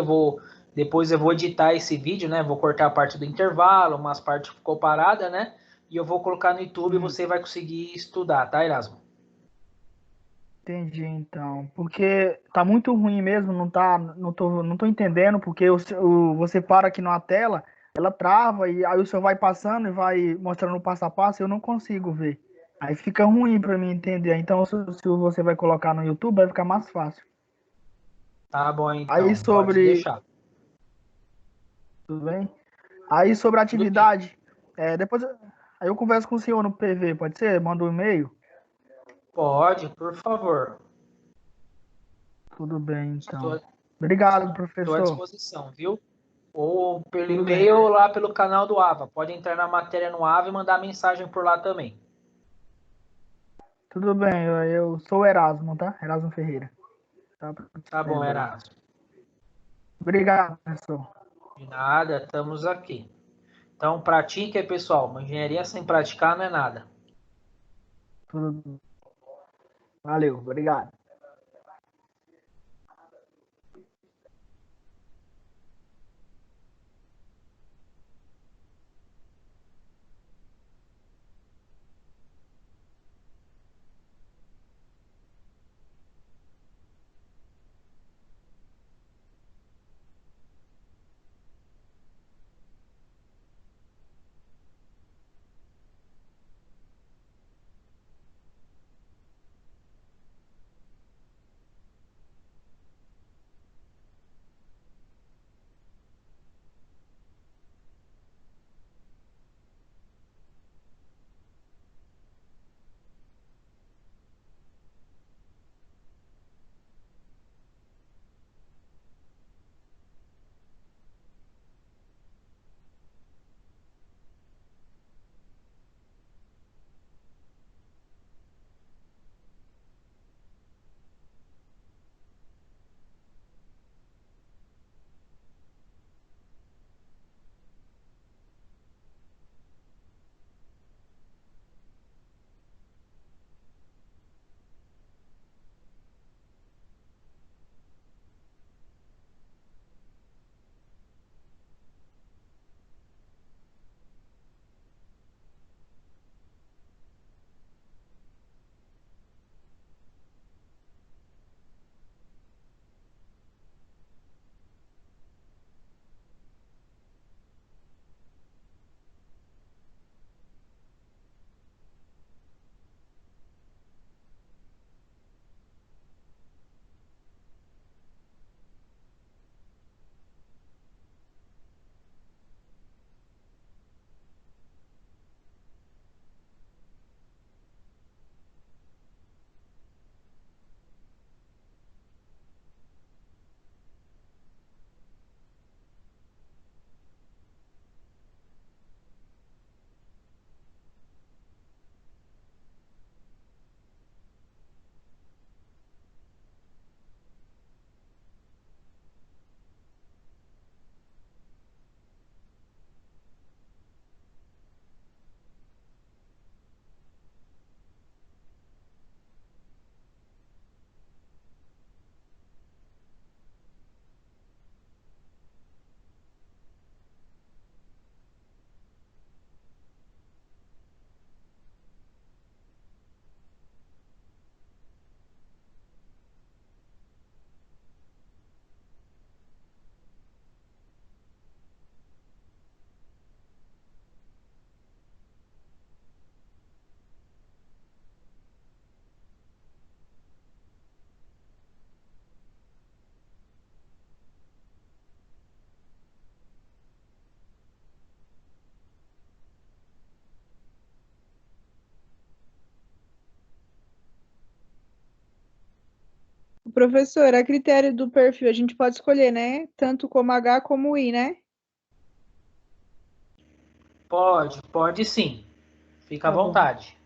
Speaker 1: depois eu vou editar esse vídeo, né? Vou cortar a parte do intervalo, umas partes ficou parada, né? E eu vou colocar no YouTube e você vai conseguir estudar, tá, Erasmo?
Speaker 9: Entendi, então. Porque tá muito ruim mesmo, não tô entendendo, porque você para aqui na tela, ela trava e aí o senhor vai passando e vai mostrando o passo a passo, eu não consigo ver. Aí fica ruim para mim entender. Então, se você vai colocar no YouTube, vai ficar mais fácil.
Speaker 1: Tá bom, então.
Speaker 9: Aí
Speaker 1: Pode deixar.
Speaker 9: Tudo bem? Aí sobre a atividade, depois aí eu converso com o senhor no PV, pode ser? Manda um e-mail?
Speaker 1: Pode, por favor.
Speaker 9: Tudo bem, então. Obrigado, professor.
Speaker 1: Estou à disposição, viu? Ou pelo e-mail ou lá pelo canal do AVA. Pode entrar na matéria no AVA e mandar mensagem por lá também.
Speaker 9: Tudo bem, eu sou o Erasmo, tá? Erasmo Ferreira.
Speaker 1: Tá bom, Erasmo.
Speaker 9: Obrigado, professor.
Speaker 1: De nada, estamos aqui. Então, pratique, pessoal. Uma engenharia sem praticar não é nada.
Speaker 9: Valeu, obrigado.
Speaker 3: Professor, a critério do perfil, a gente pode escolher, né? Tanto como H como I, né?
Speaker 1: Pode sim. Fica à vontade.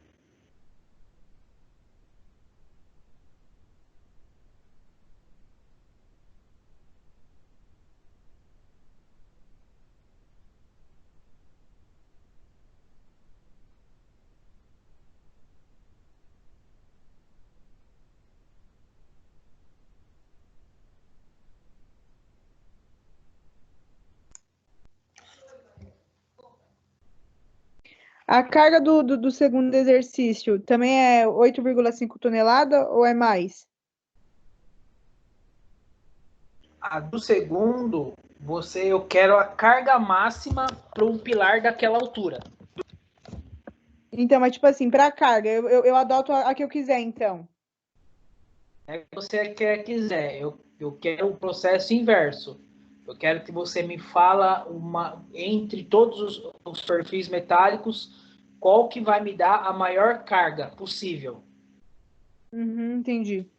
Speaker 3: A carga do segundo exercício também é 8,5 tonelada ou é mais?
Speaker 1: A do segundo, eu quero a carga máxima para um pilar daquela altura.
Speaker 3: Então, mas tipo assim, para carga, eu adoto a que eu quiser, então.
Speaker 1: É que você quiser. Eu quero o processo inverso. Eu quero que você me fala entre todos os perfis metálicos, qual que vai me dar a maior carga possível.
Speaker 3: Entendi.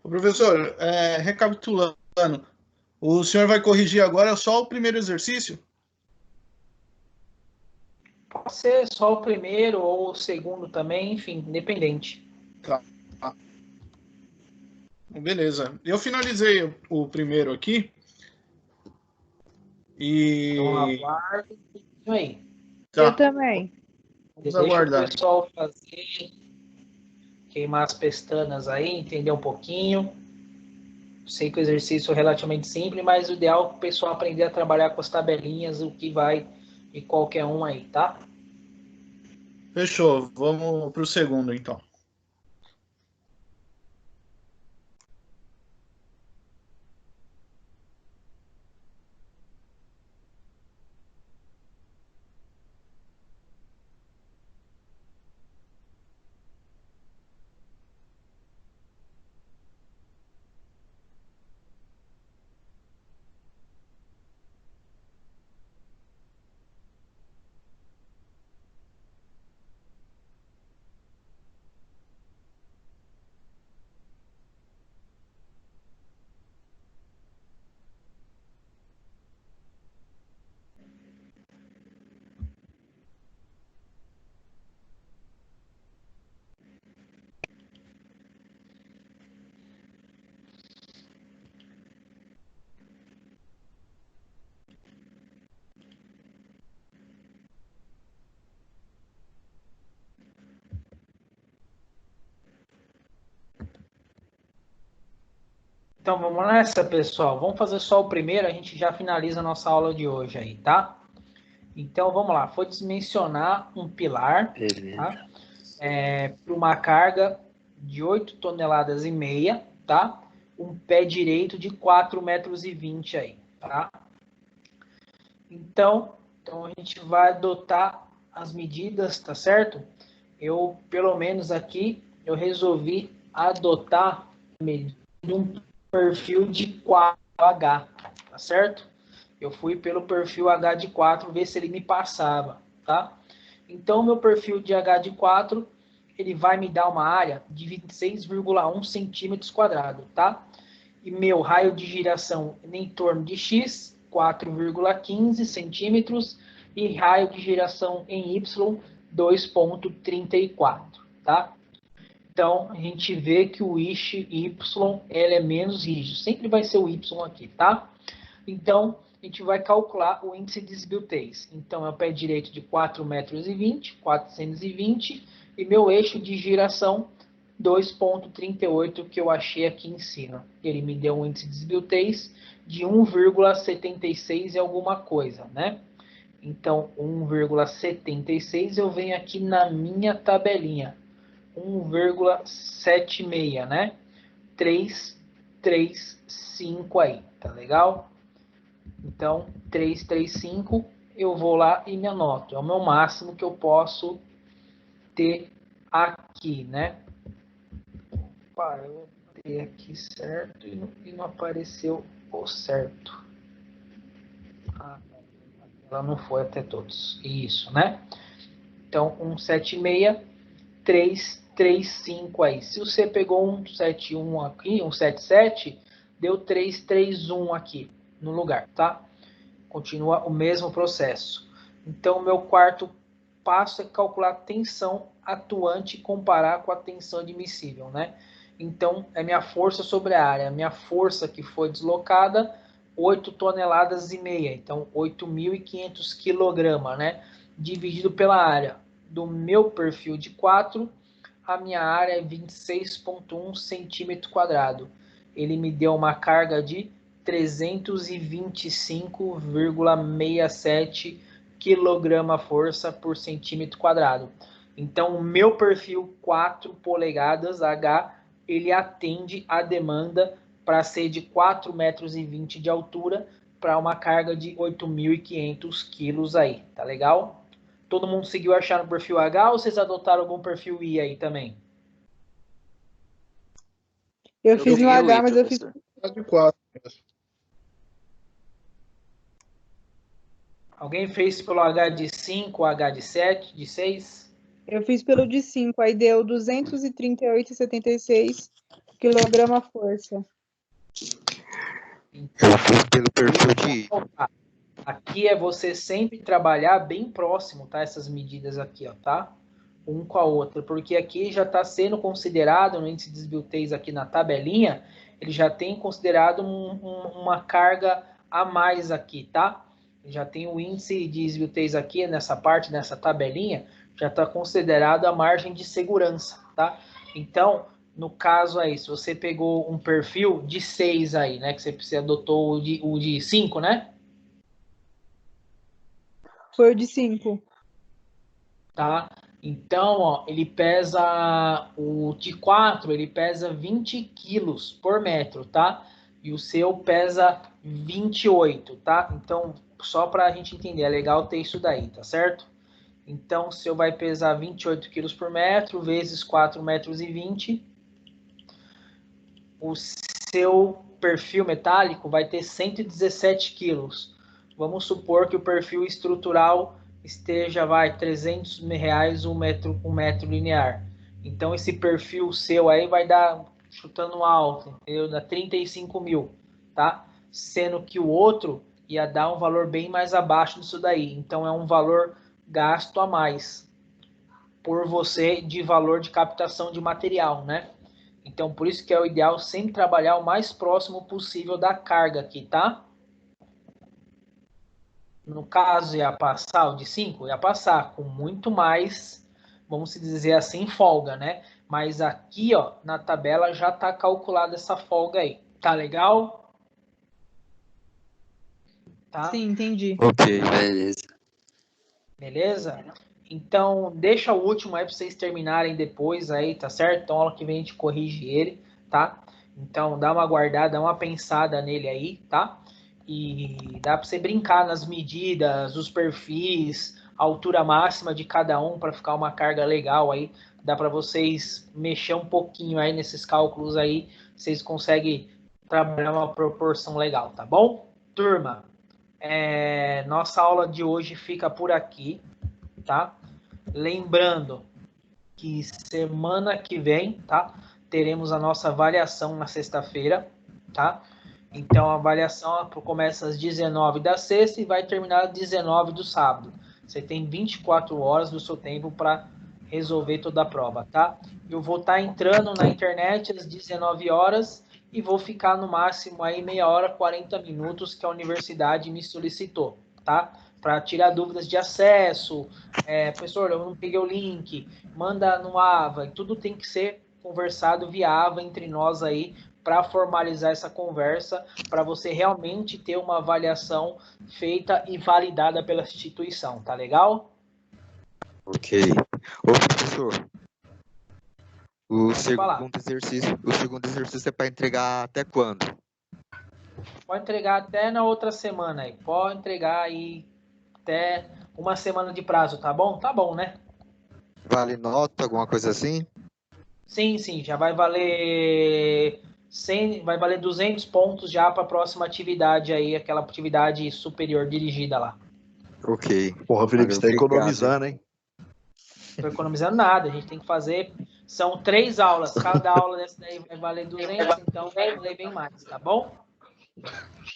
Speaker 5: Professor, recapitulando, o senhor vai corrigir agora só o primeiro exercício?
Speaker 1: Pode ser só o primeiro ou o segundo também, enfim, independente.
Speaker 5: Tá. Beleza. Eu finalizei o primeiro aqui.
Speaker 1: Então aguarde aí.
Speaker 3: Tá. Eu também.
Speaker 5: Vamos aguardar.
Speaker 1: Deixa o pessoal fazer, queimar as pestanas aí, entender um pouquinho. Sei que o exercício é relativamente simples, mas o ideal é o pessoal aprender a trabalhar com as tabelinhas, o que vai de qualquer um aí, tá?
Speaker 5: Fechou. Vamos para o segundo, então.
Speaker 1: Então vamos nessa, pessoal. Vamos fazer só o primeiro, a gente já finaliza a nossa aula de hoje aí, tá? Então vamos lá, vou dimensionar um pilar, tá? Para uma carga de 8,5 toneladas, tá? Um pé direito de 4,20 metros aí, tá? Então a gente vai adotar as medidas, tá certo? Eu, pelo menos aqui, eu resolvi adotar um perfil de 4H, tá certo? Eu fui pelo perfil H de 4, ver se ele me passava, tá? Então, meu perfil de H de 4, ele vai me dar uma área de 26,1 centímetros quadrados, tá? E meu raio de giração em torno de X, 4,15 centímetros, e raio de giração em Y, 2,34, tá? Então, a gente vê que o Y ele é menos rígido. Sempre vai ser o Y aqui, tá? Então, a gente vai calcular o índice de desbiltez. Então, é o pé direito de 4,20 metros, 420, e meu eixo de giração 2,38, que eu achei aqui em cima. Ele me deu um índice de desbiltez de 1,76 e alguma coisa, né? Então, 1,76 eu venho aqui na minha tabelinha. 1,76, né? 335 aí, tá legal? Então, 335, eu vou lá e me anoto. É o meu máximo que eu posso ter aqui, né? Opa, eu coloquei aqui certo e não apareceu o certo. Ela não foi até todos. Isso, né? Então, 176, 335 aí. Se você pegou 171 aqui, 177, deu 331 aqui no lugar, tá? Continua o mesmo processo. Então, o meu quarto passo é calcular a tensão atuante e comparar com a tensão admissível, né? Então, é minha força sobre a área. Minha força que foi deslocada, 8 toneladas e meia. Então, 8.500 kg, né? Dividido pela área do meu perfil de 4, a minha área é 26,1 centímetro quadrado. Ele me deu uma carga de 325,67 kg-força por centímetro quadrado. Então, o meu perfil 4 polegadas H, ele atende a demanda para ser de 4,20 metros de altura para uma carga de 8.500 quilos aí, tá legal? Todo mundo seguiu achar no perfil H ou vocês adotaram algum perfil I aí também?
Speaker 3: Eu fiz no H, mas eu fiz...
Speaker 5: De 4.
Speaker 1: Alguém fez pelo H de 5, H de 7, de 6?
Speaker 3: Eu fiz pelo de 5, aí deu 238,76 kg-força.
Speaker 10: Então, eu fiz pelo perfil de...
Speaker 1: Aqui é você sempre trabalhar bem próximo, tá? Essas medidas aqui, ó, tá? Um com a outra, porque aqui já está sendo considerado, no índice de desbiltez aqui na tabelinha, ele já tem considerado uma carga a mais aqui, tá? Já tem o índice de desbiltez aqui nessa parte, nessa tabelinha, já está considerado a margem de segurança, tá? Então, no caso aí, se você pegou um perfil de 6 aí, né? Que você adotou o de 5, né?
Speaker 3: Foi o de 5.
Speaker 1: Tá? Então, ó, ele pesa, o de 4, ele pesa 20 quilos por metro, tá? E o seu pesa 28, tá? Então, só para a gente entender, é legal ter isso daí, tá certo? Então, o seu vai pesar 28 quilos por metro, vezes 4 metros e 20. O seu perfil metálico vai ter 117 quilos. Vamos supor que o perfil estrutural esteja, vai, R$300 um metro linear. Então, esse perfil seu aí vai dar, chutando alto, entendeu? Dá 35 mil, tá? Sendo que o outro ia dar um valor bem mais abaixo disso daí. Então, é um valor gasto a mais por você de valor de captação de material, né? Então, por isso que é o ideal sempre trabalhar o mais próximo possível da carga aqui, tá? No caso, ia passar o de 5? Ia passar com muito mais, vamos dizer assim, folga, né? Mas aqui, ó, na tabela já tá calculada essa folga aí. Tá legal?
Speaker 3: Tá? Sim, entendi.
Speaker 10: Ok, beleza.
Speaker 1: Beleza? Então, deixa o último aí para vocês terminarem depois aí, tá certo? Então, aula que vem a gente corrige ele, tá? Então, dá uma guardada, dá uma pensada nele aí, tá? E dá para você brincar nas medidas, os perfis, a altura máxima de cada um para ficar uma carga legal aí. Dá para vocês mexer um pouquinho aí nesses cálculos aí, vocês conseguem trabalhar uma proporção legal, tá bom? Turma, nossa aula de hoje fica por aqui, tá? Lembrando que semana que vem, tá? Teremos a nossa avaliação na sexta-feira, tá? Então, a avaliação começa às 19 da sexta e vai terminar às 19 do sábado. Você tem 24 horas do seu tempo para resolver toda a prova, tá? Eu vou estar entrando na internet às 19 horas e vou ficar no máximo aí meia hora, 40 minutos que a universidade me solicitou, tá? Para tirar dúvidas de acesso, professor, eu não peguei o link, manda no AVA, tudo tem que ser conversado via AVA entre nós aí, para formalizar essa conversa, para você realmente ter uma avaliação feita e validada pela instituição, tá legal?
Speaker 10: Ok. Ô, professor, o segundo exercício é para entregar até quando?
Speaker 1: Pode entregar até na outra semana aí, pode entregar aí até uma semana de prazo, tá bom? Tá bom, né?
Speaker 10: Vale nota, alguma coisa assim?
Speaker 1: Sim, já vai valer vai valer 200 pontos já para a próxima atividade aí, aquela atividade superior dirigida lá.
Speaker 10: Ok.
Speaker 2: Porra, Felipe, você tá economizando, hein?
Speaker 1: Não tô economizando nada, a gente tem que fazer, são 3 aulas, cada aula dessa daí vai valer 200, então vai valer bem mais, tá bom?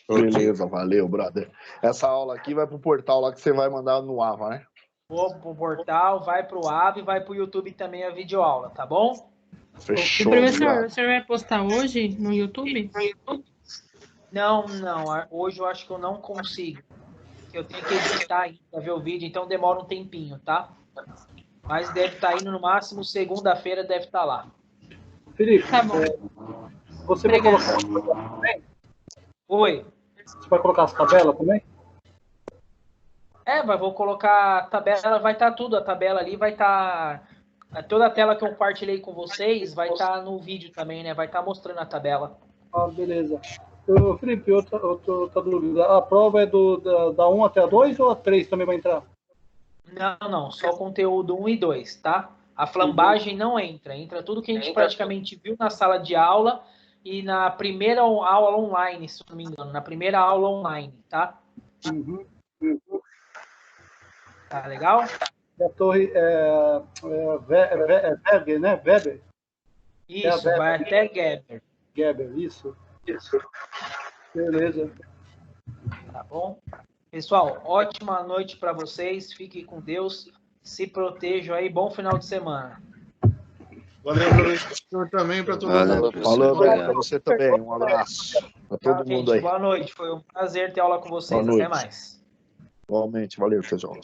Speaker 2: Beleza, valeu, brother. Essa aula aqui vai pro portal lá que você vai mandar no AVA, né?
Speaker 1: Vou pro portal, vai pro AVA e vai pro YouTube também a videoaula, tá bom?
Speaker 2: Fechou.
Speaker 11: O professor, o senhor vai postar hoje no YouTube?
Speaker 1: Não, hoje eu acho que eu não consigo. Eu tenho que editar ainda, ver o vídeo, então demora um tempinho, tá? Mas deve estar indo no máximo, segunda-feira deve estar lá.
Speaker 12: Felipe,
Speaker 11: tá bom.
Speaker 12: Você vai colocar as tabelas também?
Speaker 1: Oi.
Speaker 12: Você vai colocar as tabelas também?
Speaker 1: Vou colocar a tabela, vai estar tudo, a tabela ali vai estar... Toda a tela que eu compartilhei com vocês vai estar no vídeo também, né? Vai estar mostrando a tabela.
Speaker 12: Ah, beleza. Felipe, outra dúvida. A prova é da 1 até a 2 ou a 3 também vai entrar?
Speaker 1: Não, só conteúdo 1 e 2, tá? A flambagem não entra. Entra tudo que a gente praticamente viu na sala de aula e na primeira aula online, se não me engano. Na primeira aula online, tá? Tá legal?
Speaker 12: A torre Weber, né? Weber?
Speaker 1: Isso, vai até Geber.
Speaker 12: Geber, isso. Beleza.
Speaker 1: Tá bom? Pessoal, ótima noite para vocês. Fiquem com Deus. Se protejam aí. Bom final de semana.
Speaker 5: Valeu, professor, também para todo mundo.
Speaker 2: Falou, para você também. Um abraço para todo mundo
Speaker 1: gente,
Speaker 2: aí.
Speaker 1: Boa noite. Foi um prazer ter aula com vocês. Até mais.
Speaker 2: Igualmente. Valeu, pessoal.